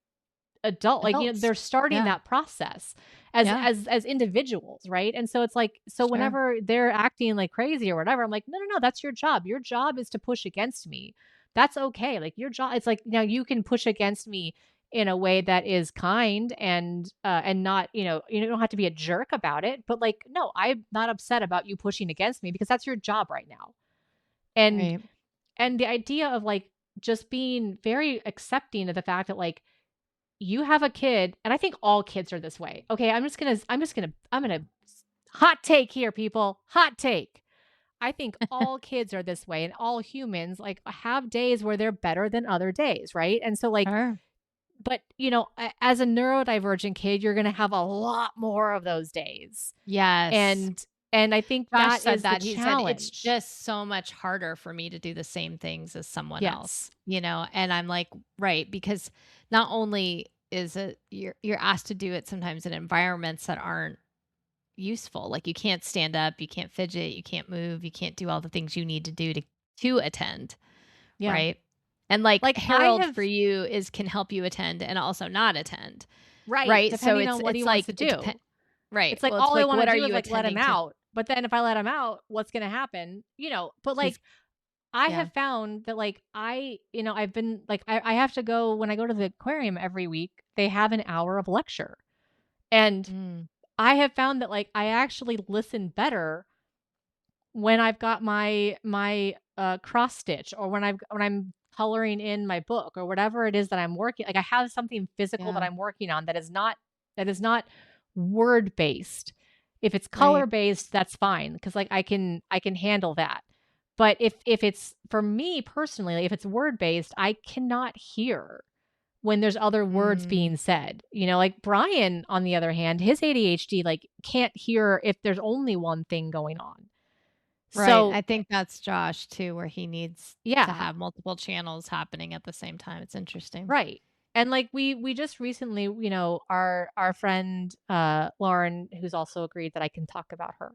adult, like, Adults. they're starting Yeah. that process as Yeah. individuals, right? And so it's like, so Sure. whenever they're acting like crazy or whatever, I'm like, "No, no, no, that's your job. Your job is to push against me. That's okay." Like, your job, it's like, now you can push against me in a way that is kind and not, you don't have to be a jerk about it, but, like, "No, I'm not upset about you pushing against me because that's your job right now." And Right. the idea of, like, just being very accepting of the fact that, like, you have a kid, and I think all kids are this way. Okay, I'm gonna hot take here, people. Hot take. I think all kids are this way and all humans like have days where they're better than other days, right? And so like, Sure. but as a neurodivergent kid, you're gonna have a lot more of those days. Yes. And I think Josh that said is the that. He said, "It's challenge. just so much harder for me to do the same things as someone Yes. else," and I'm like, "Right," because not only is it you're asked to do it sometimes in environments that aren't useful, like, you can't stand up, you can't fidget, you can't move, you can't do all the things you need to do to attend, Yeah. right? And, like, Like I Harold have for you is can help you attend and also not attend, right, right? So depending on what he it's wants to like it do. depends. Right. It's like Well, it's all I like, wanna what are do is, you like, let him attending to? out, but then if I let him out, what's gonna happen? But, He's like, I Yeah. have found that, like, I've been like, I have to go when I go to the aquarium every week, they have an hour of lecture, and Mm, I have found that, like, I actually listen better when I've got my cross stitch or when I'm coloring in my book or whatever it is that I'm working, like, I have something physical that yeah. I'm working on that is not word based. If it's color Right. based, that's fine because like, I can handle that. But if it's for me personally, like, if it's word based, I cannot hear when there's other words Mm. being said. Like Brian, on the other hand, his ADHD, like, can't hear if there's only one thing going on. Right, So I think that's Josh too, where he needs to yeah, have multiple channels happening at the same time. It's interesting. right. And like we just recently, our friend Lauren, who's also agreed that I can talk about her.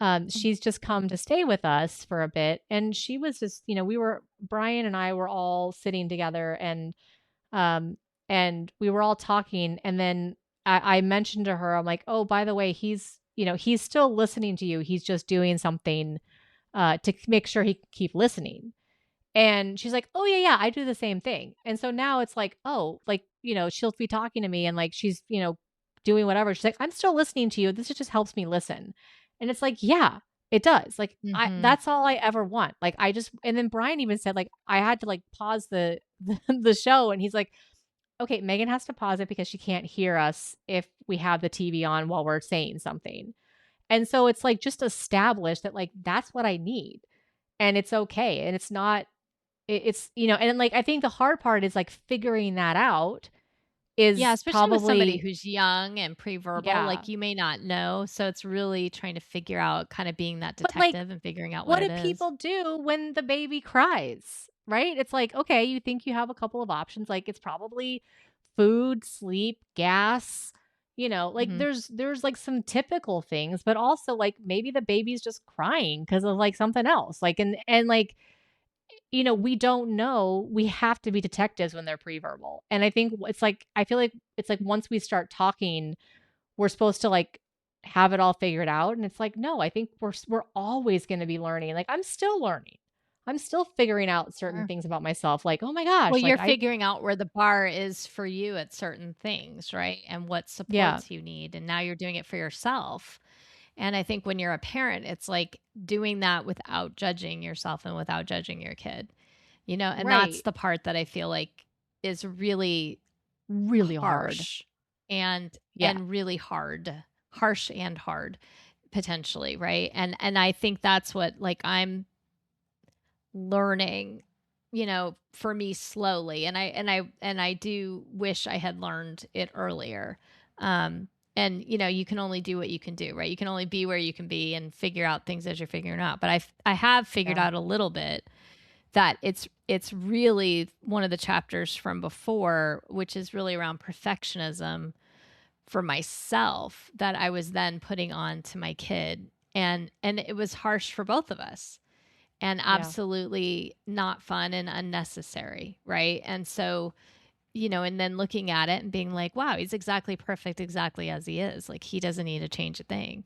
Mm, She's just come to stay with us for a bit. And she was just, we were Brian and I were all sitting together um we were all talking and then I mentioned to her, I'm like, oh, by the way, he's still listening to you. He's just doing something to make sure he can keep listening. And she's like, "Oh, yeah, yeah, I do the same thing." And so now it's like, oh, like, she'll be talking to me and like she's, doing whatever. She's like, "I'm still listening to you. This just helps me listen." And it's like, yeah, it does. Like I mhm. that's all I ever want. Like I just and then Brian even said like I had to like pause the show and he's like, "Okay, Megan has to pause it because she can't hear us if we have the TV on while we're saying something." And so it's like just establish that like that's what I need and it's okay and it's not it's and, like, I think the hard part is, like, figuring that out Yeah, is especially with somebody probably who's young and pre-verbal, yeah. like, you may not know, so it's really trying to figure out kinda being that But, like, detective and figuring out what what it do is. people do when the baby cries, right? It's like, okay, you think you have a couple of options, like, it's probably food, sleep, gas, like, Mhm. there's, like, some typical things, but also, like, maybe the baby's just crying because of, like, something else, like, like, we don't know. We have to be detectives when they're pre-verbal. And I think it's like I feel like it's like once we start talking, we're supposed to like have it all figured out. And it's like, no, I think we're always going to be learning. Like I'm still learning. I'm still figuring out certain Sure. things about myself. Like, oh my Well, gosh, like you're I figuring out where the bar is for you at certain things, right? And what yeah, supports you need, and now you're doing it for yourself. And I think when you're a parent, it's like doing that without judging yourself and without judging your kid, and that's right. the part that I feel like is really Really hard. harsh and Yeah. really harsh and hard potentially, right? And I think that's what like I'm learning, for me slowly. And I do wish I had learned it earlier. And you can only do what you can do, right? You can only be where you can be and figure out things as you're figuring out. But I have figured Yeah. out a little bit that it's really one of the chapters from before, which is really around perfectionism for myself that I was then putting on to my kid. And it was harsh for both of us and Yeah. absolutely not fun and unnecessary, right? And so, and then looking at it and being like, wow, he's exactly perfect exactly as he is. Like he doesn't need to change a thing.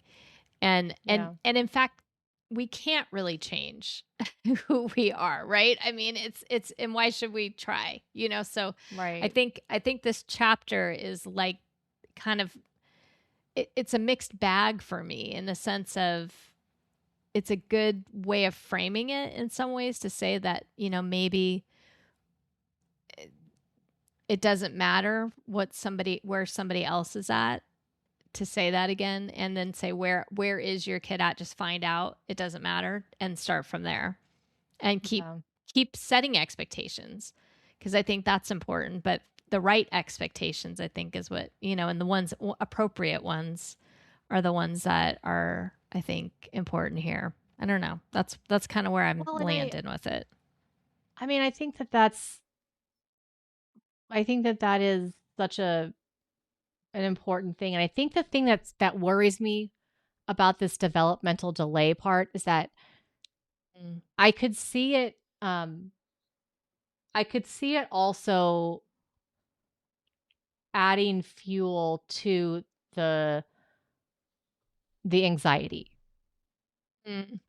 And and Yeah. and in fact, we can't really change who we are, right? I mean, it's and why should we try? So I Right. think I think this chapter is like kind of it's a mixed bag for me in the sense of it's a good way of framing it in some ways to say that, maybe it doesn't matter where somebody else is at, to say that again and then say where is your kid at, just find out, it doesn't matter, and start from there and Yeah. keep setting expectations, because I think that's important, but the right expectations I think is what, and the ones appropriate ones are the ones that are, I think, important here. I don't know. That's kind of where I'm Well, and landing with it. I mean, I think that that is such an important thing, and I think the thing that worries me about this developmental delay part is that Mm. I could see it, um, I could see it also adding fuel to the the anxiety.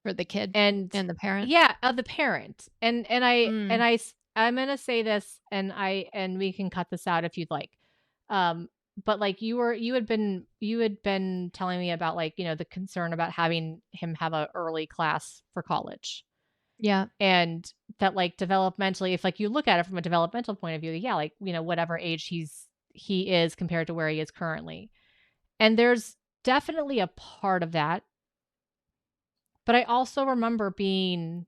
For the kid And and the parent. yeah, of the parent. Mm. I'm gonna say this, and we can cut this out if you'd like. Um, but like you had been telling me about like, the concern about having him have a early class for college. Yeah. And that like developmentally, if like you look at it from a developmental point of view, yeah, like, whatever age he is compared to where he is currently. And there's definitely a part of that. But I also remember being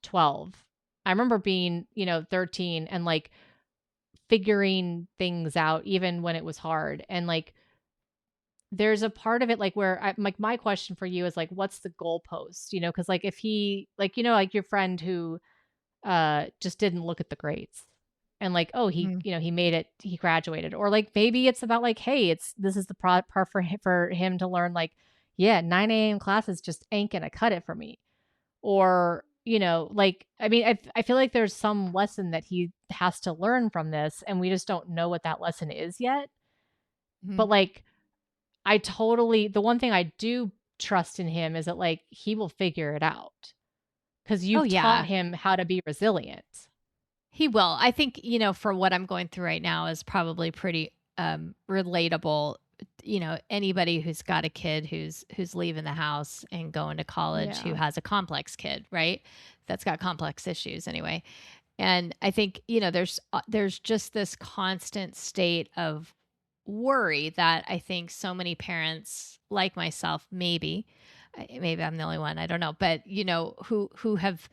12. I remember being, 13 and like figuring things out even when it was hard. And like there's a part of it like where like my question for you is like what's the goalpost? Cuz like if he like like your friend who just didn't look at the grades and like oh Mhm. he made it, he graduated, or like maybe it's about like hey, this is the part for him to learn like yeah, 9 a.m. classes just ain't gonna cut it for me. Or, like, I mean, I feel like there's some lesson that he has to learn from this, and we just don't know what that lesson is yet. But, Mhm. like, the one thing I do trust in him is that, like, he will figure it out because 'cause Oh, you've taught yeah. him how to be resilient. He will. I think, for what I'm going through right now is probably pretty relatable. Anybody who's got a kid who's leaving the house and going to college who Yeah. has a complex kid, right? That's got complex issues anyway. And I think, there's just this constant state of worry that I think so many parents like myself, maybe I'm the only one, I don't know, but who have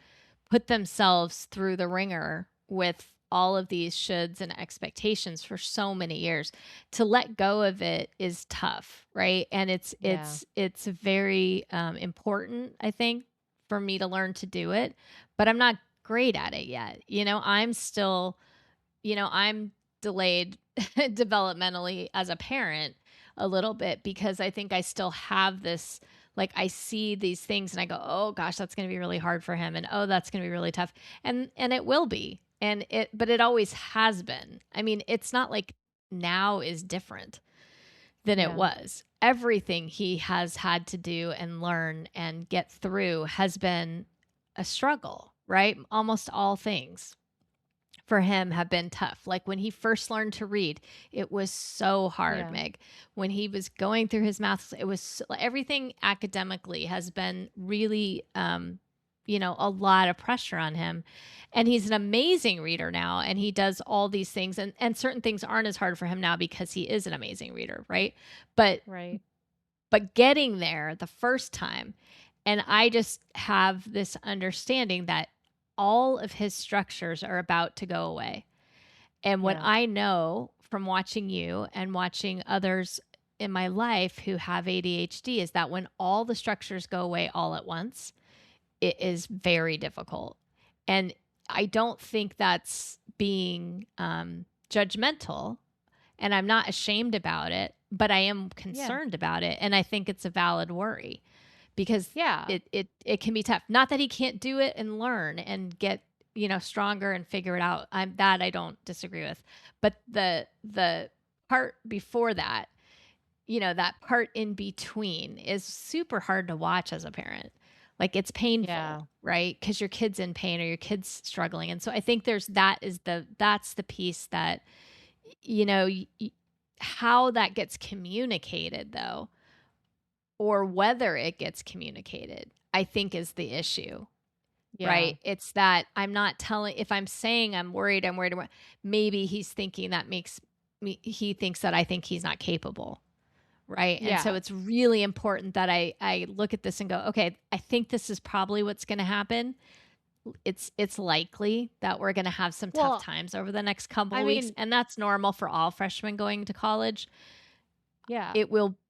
put themselves through the ringer with all of these shoulds and expectations for so many years. To let go of it is tough, right? And it's Yeah. it's it's very important, I think, for me to learn to do it, but I'm not great at it yet. I'm still, I'm delayed developmentally as a parent a little bit because I think I still have this, like, I see these things and I go, "Oh gosh, that's going to be really hard for him," and, "Oh, that's going to be really tough." And it will be. But it always has been. I mean, it's not like now is different than it Yeah. was. Everything he has had to do and learn and get through has been a struggle, right? Almost all things for him have been tough. Like when he first learned to read, it was so hard, Yeah. Meg. When he was going through his math, it was everything academically has been really, a lot of pressure on him. And he's an amazing reader now, and he does all these things, and certain things aren't as hard for him now because he is an amazing reader, right? But Right. getting there the first time, and I just have this understanding that all of his structures are about to go away. And what Yeah. I know from watching you and watching others in my life who have ADHD is that when all the structures go away all at once, it is very difficult. And I don't think that's being judgmental. and I'm not ashamed about it, but I am Yeah. concerned about it, and I think it's a valid worry because Yeah. it can be tough. Not that he can't do it and learn and get, stronger and figure it out. I don't disagree with. But the part before that, that part in between is super hard to watch as a parent. Like it's painful, Yeah. right? Because your kid's in pain or your kid's struggling. And so I think that's the piece that, you know, y- y- how that gets communicated though, or whether it gets communicated, I think is the issue, Yeah. right? It's that I'm not telling, if I'm saying I'm worried, maybe he's thinking that makes he thinks that I think he's not capable. Right. And so Yeah. it's really important that I look at this and go, okay, I think this is probably what's going to happen. It's likely that we're going to have some tough Well, times over the next couple I of weeks, mean, and that's normal for all freshmen going to college. yeah.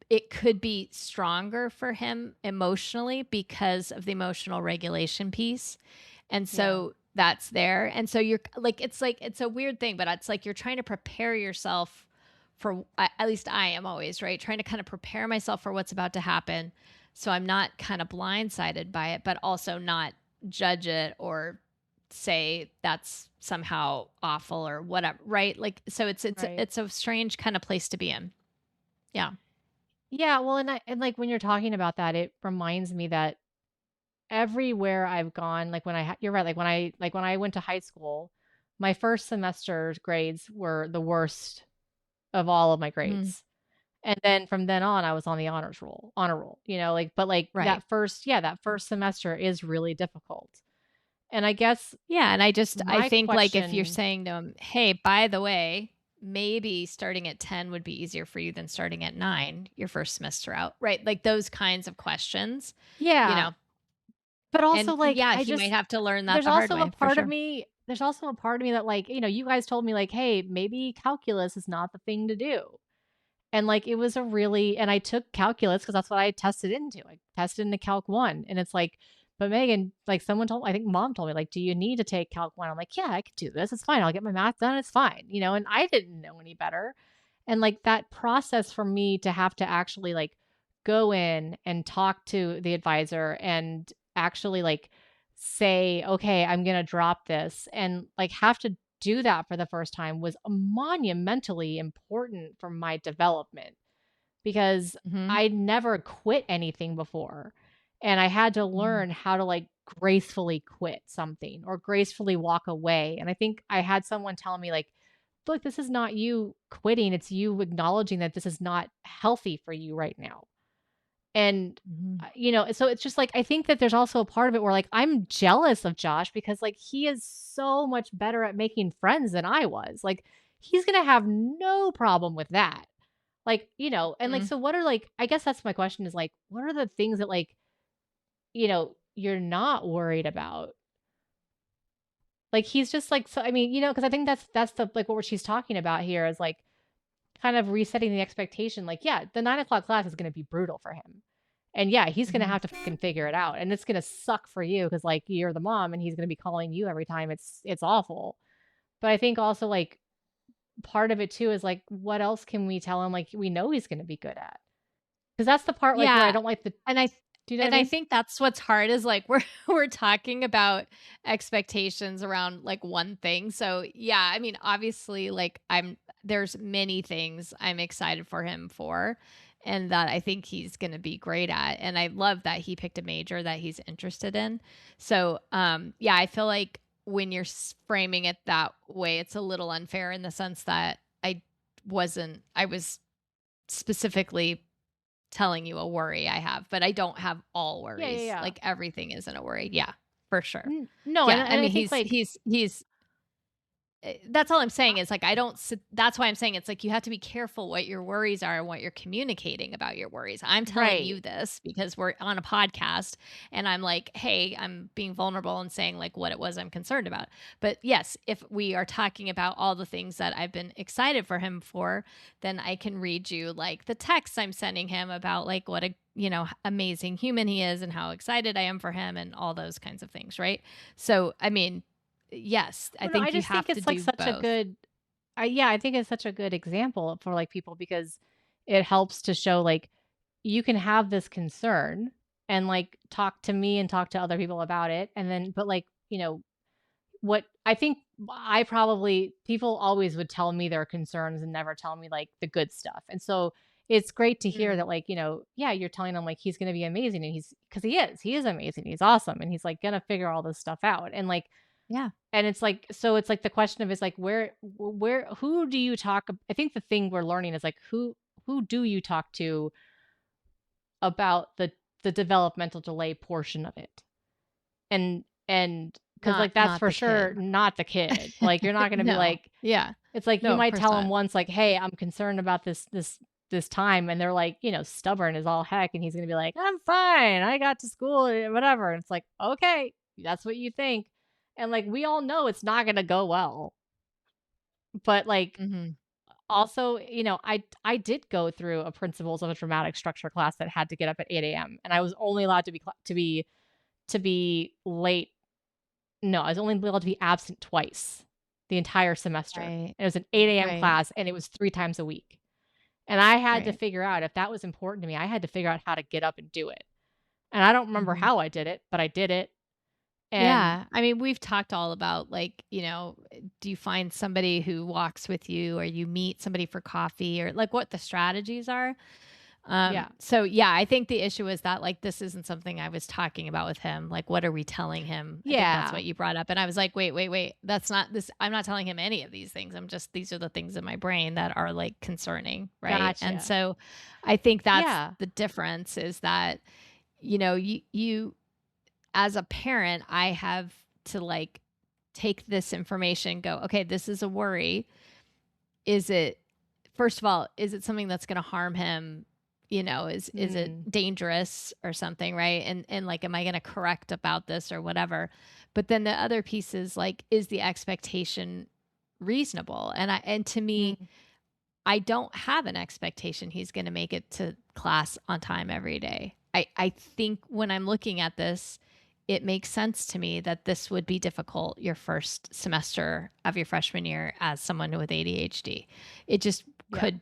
It could be stronger for him emotionally because of the emotional regulation piece. And Yeah. so that's there. And so like it's a weird thing, but it's like you're trying to prepare yourself for, at least I am always, right? Trying to kind of prepare myself for what's about to happen. So I'm not kind of blindsided by it, but also not judge it or say that's somehow awful or whatever, right? Like so Right. it's a strange kind of place to be in. Yeah. Yeah, well, and like when you're talking about that, it reminds me that everywhere I've gone, like when you're right, like when I went to high school, my first semester's grades were the worst of all of my Mhm. grades. And then from then on, I was on the honor roll, like, but like Right. that first semester is really difficult. And I guess Yeah, and I my think, like, if you're question, saying to him, "Hey, by the way, maybe starting at 10 would be easier for you than starting at 9 your first semester out," right? Like, those kinds of questions, you yeah, know? but also And like yeah, I he might just have to learn that the hard way, for sure. there's also a part of me that like, you guys told me like, "Hey, maybe calculus is not the thing to do." And like it was a really and I took calculus because that's what I tested into. I tested into Calc 1 and it's like, but Megan, like someone told I think mom told me like, "Do you need to take Calc 1?" I'm like, "Yeah, I could do this. It's fine. I'll get my math done. It's fine." And I didn't know any better. And like that process for me to have to actually like go in and talk to the advisor and actually like say, "Okay, I'm going to drop this." And like have to do that for the first time was monumentally important for my development because Mhm, I never quit anything before. And I had to mhm, learn how to like gracefully quit something or gracefully walk away. And I think I had someone tell me, like, look, this is not you quitting, it's you acknowledging that this is not healthy for you right now. And, mhm. so it's just like, I think that there's also a part of it where like I'm jealous of Josh because like he is so much better at making friends than I was. Like, he's going to have no problem with that. Like, and like, Mm. so what are like, I guess that's my question is like, what are the things that like, you're not worried about? Like, he's just like, so, I mean, cause I think that's the, like what she's talking about here is like kind of resetting the expectation. Like, yeah, the 9 o'clock class is going to be brutal for him. And yeah, he's going to Mhm. have to fucking figure it out. And it's going to suck for you cuz like you're the mom and he's going to be calling you every time. It's awful. But I think also like part of it too is like what else can we tell him like we know he's going to be good at? Cuz that's the part like where I Yeah, don't like the and do you know what I mean? think that's what's hard is, like, we're we're talking about expectations around, like, one thing, so, yeah, I mean, obviously, like, there's many things I'm excited for him for, and that I think he's gonna be great at, and I love that he picked a major that he's interested in. So, yeah, I feel like when you're framing it that way, it's a little unfair in the sense that I was specifically telling you a worry I have, but I don't have all Yeah, yeah, worries. yeah. Like everything isn't a worry. Yeah, for sure. No, Yeah, I and I mean think like he's that's all I'm saying is like I don't that's why I'm saying it's like you have to be careful what your worries are and what you're communicating about your worries. I'm telling you right. this because we're on a podcast and I'm like, "Hey, I'm being vulnerable and saying like what it was I'm concerned about." But yes, if we are talking about all the things that I've been excited for him for, then I can read you like the texts I'm sending him about like what a, amazing human he is and how excited I am for him and all those kinds of things, right? So, I mean, yes, I Well, no, I think you just think have to it's like do such a both. good I think it's such a good example for, like, people because it helps to show, like, you can have this concern and, like, talk to me and talk to other people about it, and then but, like, what I think I probably people always would tell me their concerns and never tell me, like, the good stuff, and so it's great to hear Mm. that, like, yeah, you're telling him, like, he's gonna be amazing, and because he is amazing, he's awesome, and he's, like, gonna figure all this stuff out, and, like, Yeah. and it's like so it's like the question of is like where who do you talk I think the thing we're learning is like who do you talk to about the developmental delay portion of it? And because like that's Not for the sure kid. not the kid. Like you're not gonna be No. like Yeah. it's like you No, of might course tell them not. once like, "Hey, I'm concerned about this time," and they're like, stubborn as all heck, and he's gonna be like, "I'm fine. I got to school, whatever." And it's like, "Okay, that's what you think." And like we all know it's not gonna go well. But like Mhm. also, I did go through a principles of a dramatic structure class that had to get up at 8 a.m. and I was only allowed to be late. No, I was only allowed to be absent twice the entire semester. Right. It was an 8 a.m. Right. class and it was 3 times a week. And I had to Right. figure out if that was important to me, I had to figure out how to get up and do it. And I don't remember Mhm. how I did it, but I did it. And Yeah. I mean, we've talked all about like, do you find somebody who walks with you or you meet somebody for coffee or like what the strategies are? yeah. So yeah, I think the issue is that like this isn't something I was talking about with him. Like, what are we telling him? I think that's Yeah. what you brought up. And I was like, wait, wait, wait. That's not this. I'm not telling him any of these things. These are the things in my brain that are like concerning. Right. And Gotcha. so I think that's Yeah. the difference is that, you as a parent, I have to like take this information, go, okay, this is a worry. Is it, first of all, is it something that's going to harm him? Is it Mm. dangerous or something, right? And like, am I going to correct about this or whatever? But then the other piece is like, is the expectation reasonable? And to me, Mm. I don't have an expectation he's going to make it to class on time every day. I think when I'm looking at this, it makes sense to me that this would be difficult your first semester of your freshman year as someone with ADHD. It just Yeah. could,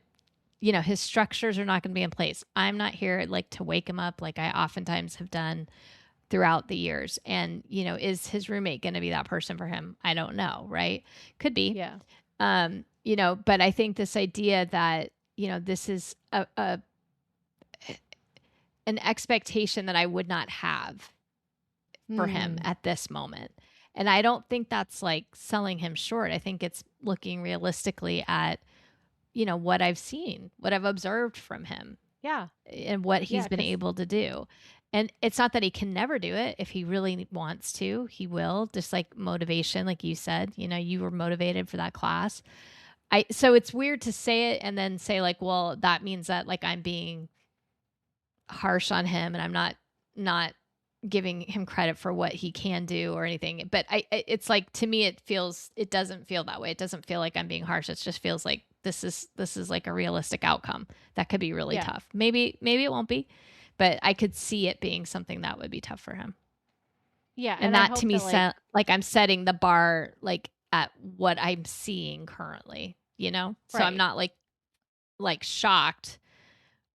his structures are not going to be in place. I'm not here like to wake him up like I oftentimes have done throughout the years. And, is his roommate going to be that person for him? I don't know, right? Could be. Yeah. But I think this idea that, this is an expectation that I would not have for him Mm. at this moment. And I don't think that's like selling him short. I think it's looking realistically at, what I've seen, what I've observed from him Yeah. and what Yeah. he's been Because able to do. And it's not that he can never do it. If he really wants to, he will. Just like motivation, like you said, you were motivated for that class. So it's weird to say it and then say like, well, that means that like I'm being harsh on him and I'm not giving him credit for what he can do or anything. But it's like to me it doesn't feel that way. It doesn't feel like I'm being harsh. It just feels like this is like a realistic outcome that could be really yeah. tough. Maybe it won't be, but I could see it being something that would be tough for him. Yeah, And and I that to hope me that, like like I'm setting the bar like at what I'm seeing currently, So I'm right, not like shocked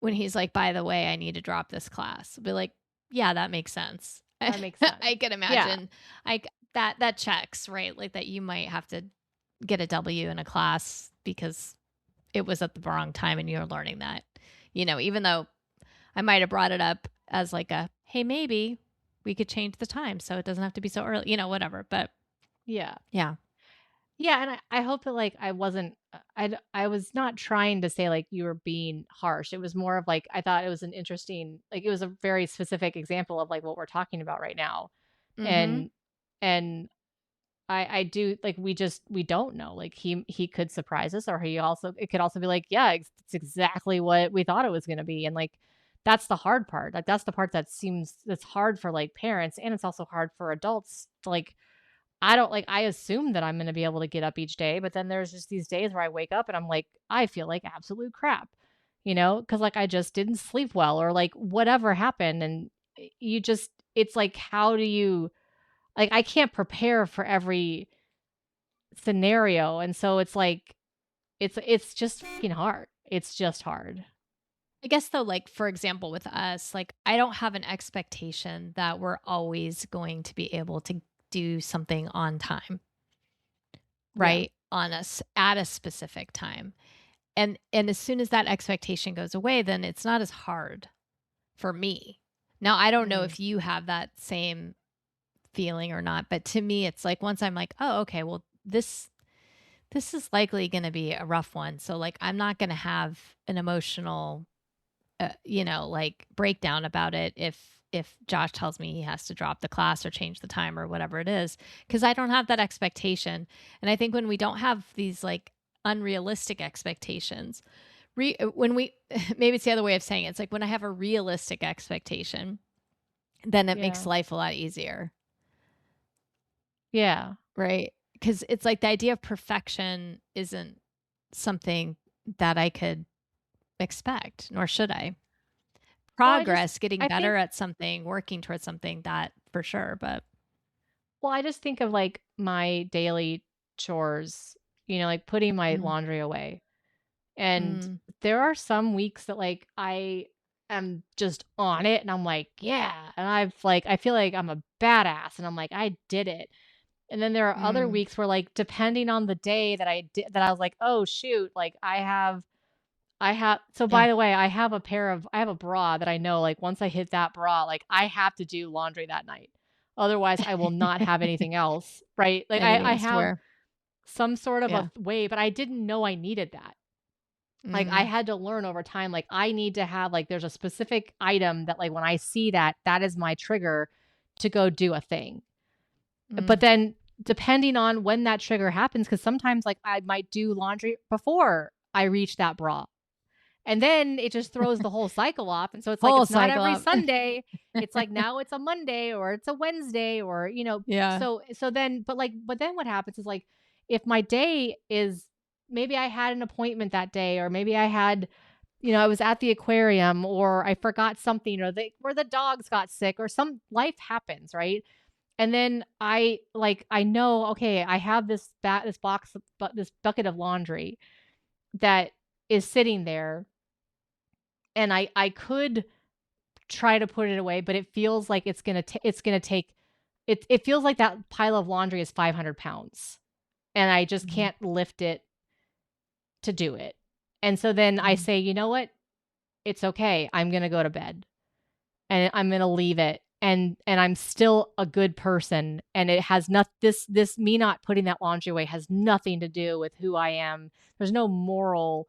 when he's like, "By the way, I need to drop this class." I'll be like, "Yeah, that makes sense." that makes sense. I can Yeah, imagine like that checks, right? Like that you might have to get a W in a class because it was at the wrong time and you're learning that. Even though I might have brought it up as like a, "Hey, maybe we could change the time so it doesn't have to be so early," whatever. But yeah. yeah. Yeah, and I hope that, like, I wasn't I was not trying to say, like, you were being harsh. It was more of, like, I thought it was an interesting like, it was a very specific example of, like, what we're talking about right now. Mhm. And and I do like, we don't know. Like, he could surprise us, or it could also be like, "Yeah, it's exactly what we thought it was gonna be," and, like, that's the hard part. Like, that's the part that's hard for, like, parents, and it's also hard for adults to, like, I don't like I assume that I'm gonna be able to get up each day, but then there's just these days where I wake up and I'm like, I feel like absolute crap, because like I just didn't sleep well or like whatever happened. And you just, it's like, how do you, like, I can't prepare for every scenario. And so it's like, It's just fucking hard. It's just hard. I guess though, like, for example, with us, like, I don't have an expectation that we're always going to be able to do something on time, Yeah. right? On us at a specific time. And as soon as that expectation goes away, then it's not as hard for me. Now, I don't know Mm. if you have that same feeling or not, but to me, it's like once I'm like, "Oh, okay, well, this is likely gonna be a rough one." So, like, I'm not gonna have an emotional like breakdown about it if Josh tells me he has to drop the class or change the time or whatever it is, because I don't have that expectation. And I think when we don't have these like unrealistic expectations, when we maybe it's the other way of saying it. It's like when I have a realistic expectation, then it makes Yeah. life a lot easier, Yeah. right? Because it's like the idea of perfection isn't something that I could expect, nor should I. Well, Progress, getting I better think at something, working towards something, that for sure, but well, I just think of, like, my daily chores, like, putting my mm, laundry away, and mm, there are some weeks that, like, I am just on it, and I'm like, "Yeah," and I feel like I'm a badass, and I'm like, "I did it." And then there are other mm, weeks where, like, depending on the day that I was like, "Oh, shoot," like, so yeah. by the way, I have a bra that I know, like, once I hit that bra, like, I have to do laundry that night. Otherwise, I will not have anything else, right? Like, Anything I else to have wear. some sort of Yeah. a way, but I didn't know I needed that. Like, I Mm, had to learn over time, like, I need to have like, there's a specific item that, like, when I see that, that is my trigger to go do a thing. But mm, then depending on when that trigger happens, because sometimes, like, I might do laundry before I reach that bra. And then it just throws the whole cycle off, and so it's like whole it's not cycle every up. Sunday, it's like now it's a Monday or it's a Wednesday or, Yeah. so then but then what happens is, like, if my day is maybe I had an appointment that day or maybe I had I was at the aquarium or I forgot something or the dogs got sick or some life happens, right? And then I know, okay, I have this bucket of laundry that is sitting there and I could try to put it away, but it feels like it's gonna take it feels like that pile of laundry is 500 pounds, and I just Mhm, can't lift it to do it. And so then I mhm, say, "You know what? It's okay. I'm gonna go to bed, and I'm gonna leave it, and I'm still a good person, and it has not this me not putting that laundry away has nothing to do with who I am. There's no moral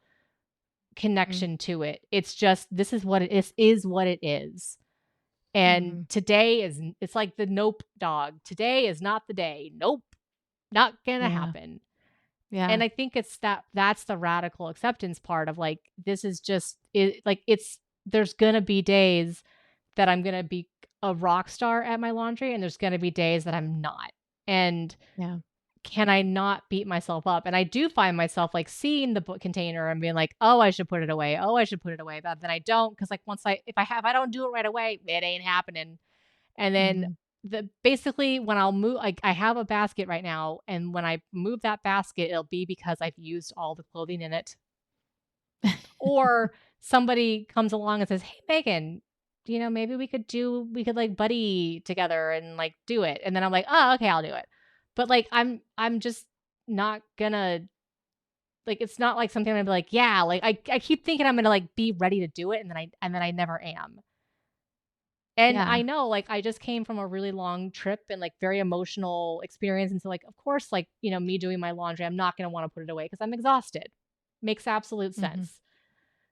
mm, connection to it. It's just this is what it is." And mhm. today it's like the nope dog. Today is not the day. Nope, not gonna Yeah. happen. Yeah. And I think that's the radical acceptance part of like this is just it like it's there's gonna be days that I'm gonna be a rock star at my laundry and there's gonna be days that I'm not. And Yeah. can I not beat myself up? And I do find myself, like, seeing the book container and being like, "Oh, I should put it away. Oh, I should put it away." But then I don't because like, once if I don't do it right away, it ain't happening. And then Mhm. basically, when I'll move like, I have a basket right now, and when I move that basket, it'll be because I've used all the clothing in it. Or somebody comes along and says, "Hey, Megan, maybe we could, like, buddy together and, like, do it." And then I'm like, "Oh, okay, I'll do it." But, like, I'm just not gonna like, it's not like something I'm gonna be like, "Yeah," like, I keep thinking I'm gonna, like, be ready to do it, and then I never am. And Yeah. I know, like, I just came from a really long trip and, like, very emotional experience, and so, like, of course, like, me doing my laundry, I'm not gonna wanna put it away because 'cause I'm exhausted. Makes absolute Mhm, sense.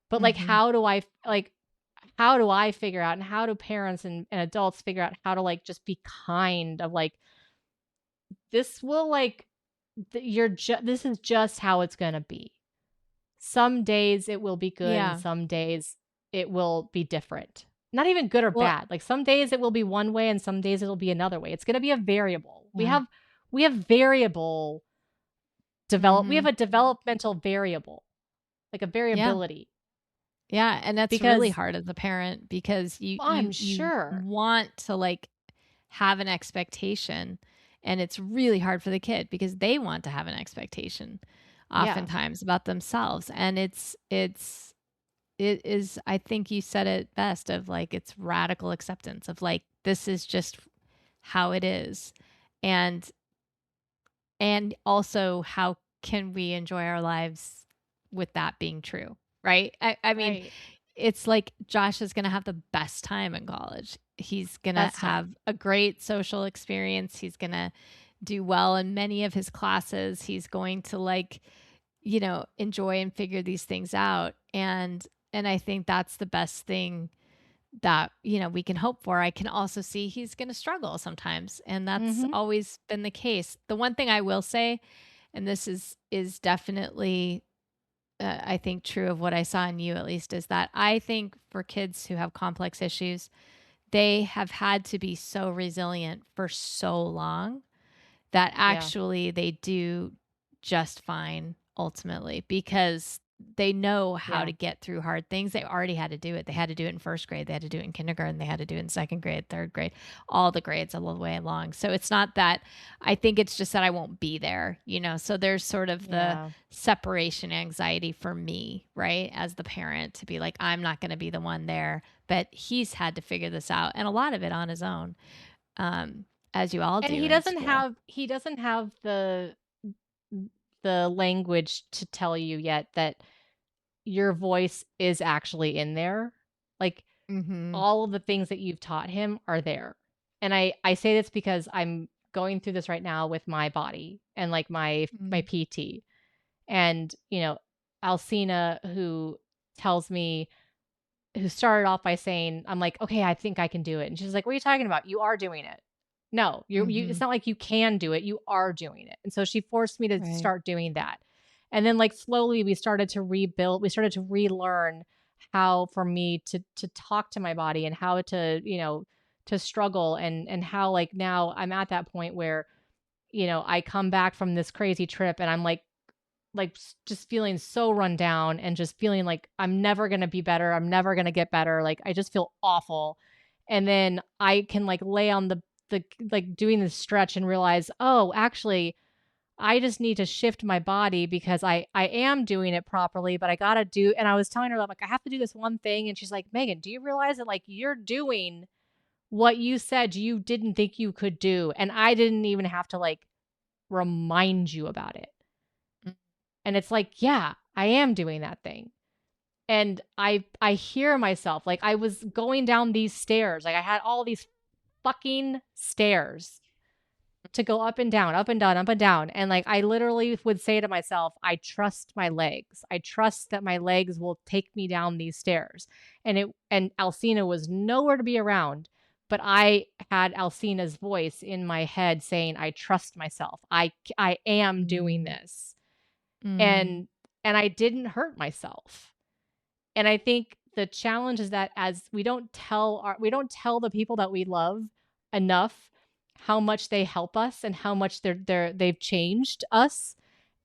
But, like, mhm. how do I figure out and how do parents and adults figure out how to, like, just be kind of, like, this will, like, this is just how it's gonna be. Some days it will be good and Yeah. some days it will be different. Not even good or Well, bad. Like, some days it will be one way and some days it'll be another way. It's gonna be a variable. yeah. We have variable we have Mhm. a developmental variable, like a Yeah. variability Yeah, and that's really because hard as a parent because I'm you sure. want to, like, have an expectation, and it's really hard for the kid because they want to have an expectation. Yeah. oftentimes about themselves. And it is, I think you said it best, of like, it's radical acceptance of like, this is just how it is. And also, how can we enjoy our lives with that being true, right? I mean, Right. it's like Josh is going to have the best time in college. He's going to Best time. have a great social experience. He's going to do well in many of his classes. He's going to like, enjoy and figure these things out. And I think that's the best thing that, we can hope for. I can also see he's going to struggle sometimes, and that's Mhm. always been the case. The one thing I will say, and this is definitely I think true of what I saw in you, at least, is that I think for kids who have complex issues, they have had to be so resilient for so long that Yeah. actually they do just fine ultimately, because they know how Yeah. to get through hard things. They already had to do it. They had to do it in first grade. They had to do it in kindergarten. They had to do it in second grade, third grade, all the grades all the way along. So it's not that, I think it's just that I won't be there, So there's sort of the Yeah. separation anxiety for me, right? As the parent, to be like, I'm not going to be the one there, but he's had to figure this out, and a lot of it on his own, um, as you all And do in school. he doesn't have the language to tell you yet that your voice is actually in there. Like, Mhm. all of the things that you've taught him are there. And I say this because I'm going through this right now with my body and, like, my Mhm. PT. And, Alcina, tells me who started off by saying, I'm like, "Okay, I think I can do it." And she's like, "What are you talking about? You are doing it." No, it's Mhm. not like you can do it, you are doing it. And so she forced me to Right. start doing that. And then, like, slowly we started to relearn how for me to talk to my body and how to, to struggle, and how, like, now I'm at that point where, I come back from this crazy trip and I'm just feeling so run down and just feeling like I'm never going to be better. I'm never going to get better. Like, I just feel awful. And then I can, like, lay on the like, doing this stretch and realize, oh, actually, I just need to shift my body because I am doing it properly, but I got to do. And I was telling her, like, I have to do this one thing. And she's like, Megan, do you realize that, like, you're doing what you said you didn't think you could do? And I didn't even have to, like, remind you about it. Mm. And it's like, yeah, I am doing that thing. And I hear myself, like, I was going down these stairs, like, I had all these fucking stairs to go up and down, up and down, up and down. And, like, I literally would say to myself, I trust my legs. I trust that my legs will take me down these stairs. And Alcina was nowhere to be around, but I had Alcina's voice in my head saying, I trust myself. I am doing Mm. this. Mm. And I didn't hurt myself. And I think the challenge is that, as we don't tell the people that we love enough how much they help us and how much they've changed us.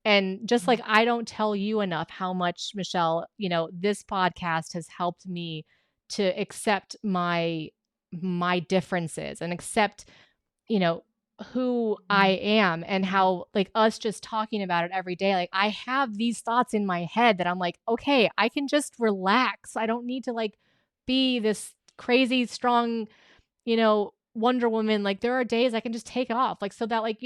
And just like I don't tell you enough how much, Michelle, this podcast has helped me to accept my differences and accept, you know, who I Mhm. am, and how, like, us just talking about it every day, like, I have these thoughts in my head that I'm like, "Okay, I can just relax. I don't need to, like, be this crazy strong, Wonder Woman." Like, there are days I can just take off. Like, so that, like,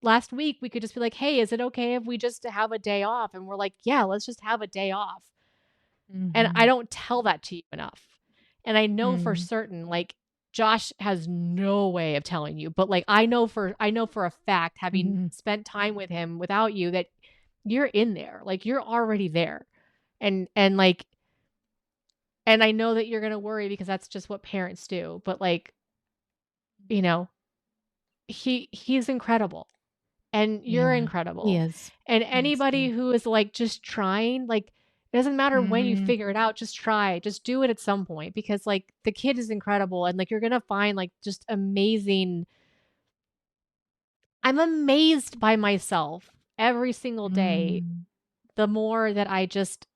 last week we could just be like, "Hey, is it okay if we just have a day off?" And we're like, "Yeah, let's just have a day off." And I Mhm. don't tell that to you enough. And I know for Mm. certain, like, Josh has no way of telling you, but, like, I know for a fact, having Mhm. spent time with him without you, that you're in there. Like, you're already there. And like, and I know that you're gonna worry because that's just what parents do. But, like, you know, he's incredible. And you're Yeah. He incredible. is. And Thanks. anybody who is, like, just trying, like, it doesn't matter when you Mhm. figure it out, just try. Just do it at some point, because, like, the kid is incredible, and, like, you're gonna find, like, just amazing. I'm amazed by myself every single day, Mm. the more that I just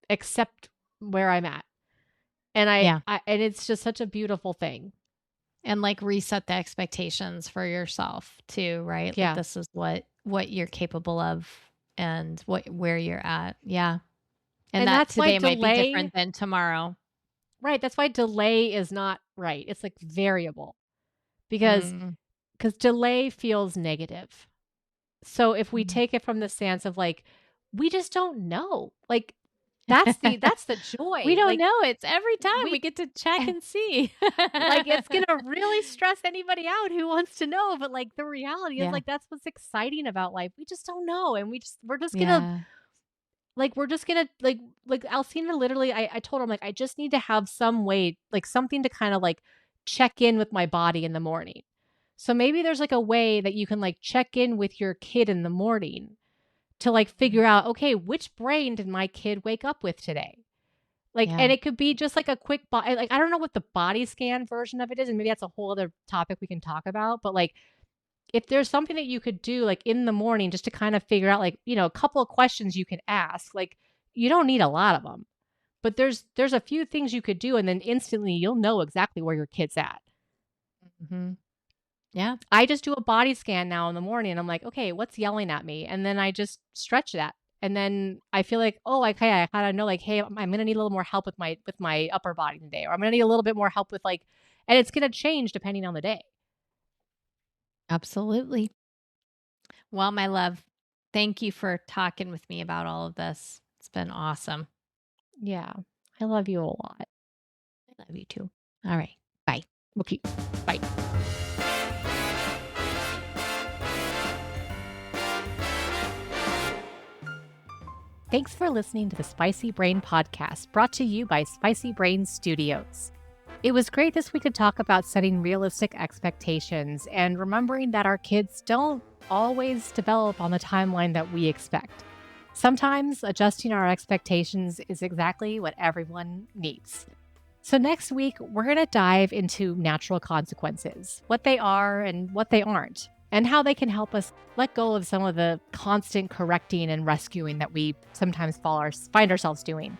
accept where I'm at. And Yeah. and it's just such a beautiful thing. And, like, reset the expectations for yourself too, right? Like, Yeah. this is what you're capable of, and where you're at. Yeah. And And that that's why today might be delay different than tomorrow. right, that's why delay is not right. It's like variable because Mm. because delay feels negative. So if we Mm. take it from the stance of like, we just don't know. Like that's the We joy. don't Like know. It's every time we we get to check and see. like it's gonna really stress anybody out who wants to know. But like the reality is Yeah. like that's what's exciting about life. We just don't know. And we're just gonna Yeah. like Alcina literally I told her, I'm like, I just need to have some way, like something to kind of like check in with my body in the morning. So maybe there's like a way that you can like check in with your kid in the morning to like Mhm. figure out, okay, which brain did my kid wake up with today? Like, Yeah. and it could be just like a quick body, like, I don't know what the body scan version of it is. And maybe that's a whole other topic we can talk about. But like, if there's something that you could do like in the morning just to kind of figure out like, a couple of questions you can ask, like, you don't need a lot of them, but there's a few things you could do. And then instantly you'll know exactly where your kid's at. Mhm. Yeah. I just do a body scan now in the morning and I'm like, okay, what's yelling at me? And then I just stretch that. And then I feel like, oh, okay, I kind of know like, hey, I'm gonna need a little more help with my upper body today, or I'm gonna need a little bit more help with like, and it's gonna change depending on the day. Absolutely. Well, my love, thank you for talking with me about all of this. It's been awesome. Yeah. I love you a lot. I love you too. All right. Bye. Okay. Bye. Thanks for listening to the Spicy Brain Podcast, brought to you by Spicy Brain Studios. It was great this week to talk about setting realistic expectations and remembering that our kids don't always develop on the timeline that we expect. Sometimes adjusting our expectations is exactly what everyone needs. So, next week, we're going to dive into natural consequences, what they are and what they aren't, and how they can help us let go of some of the constant correcting and rescuing that we sometimes find ourselves doing.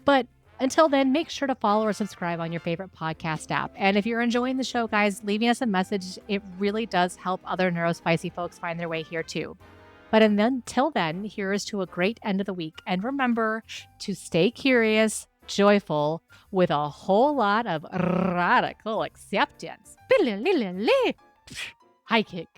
But until then, make sure to follow or subscribe on your favorite podcast app. And if you're enjoying the show, guys, leaving us a message, it really does help other neurospicy folks find their way here too. But until then, here is to a great end of the week. And remember to stay curious, joyful, with a whole lot of radical acceptance. High kick.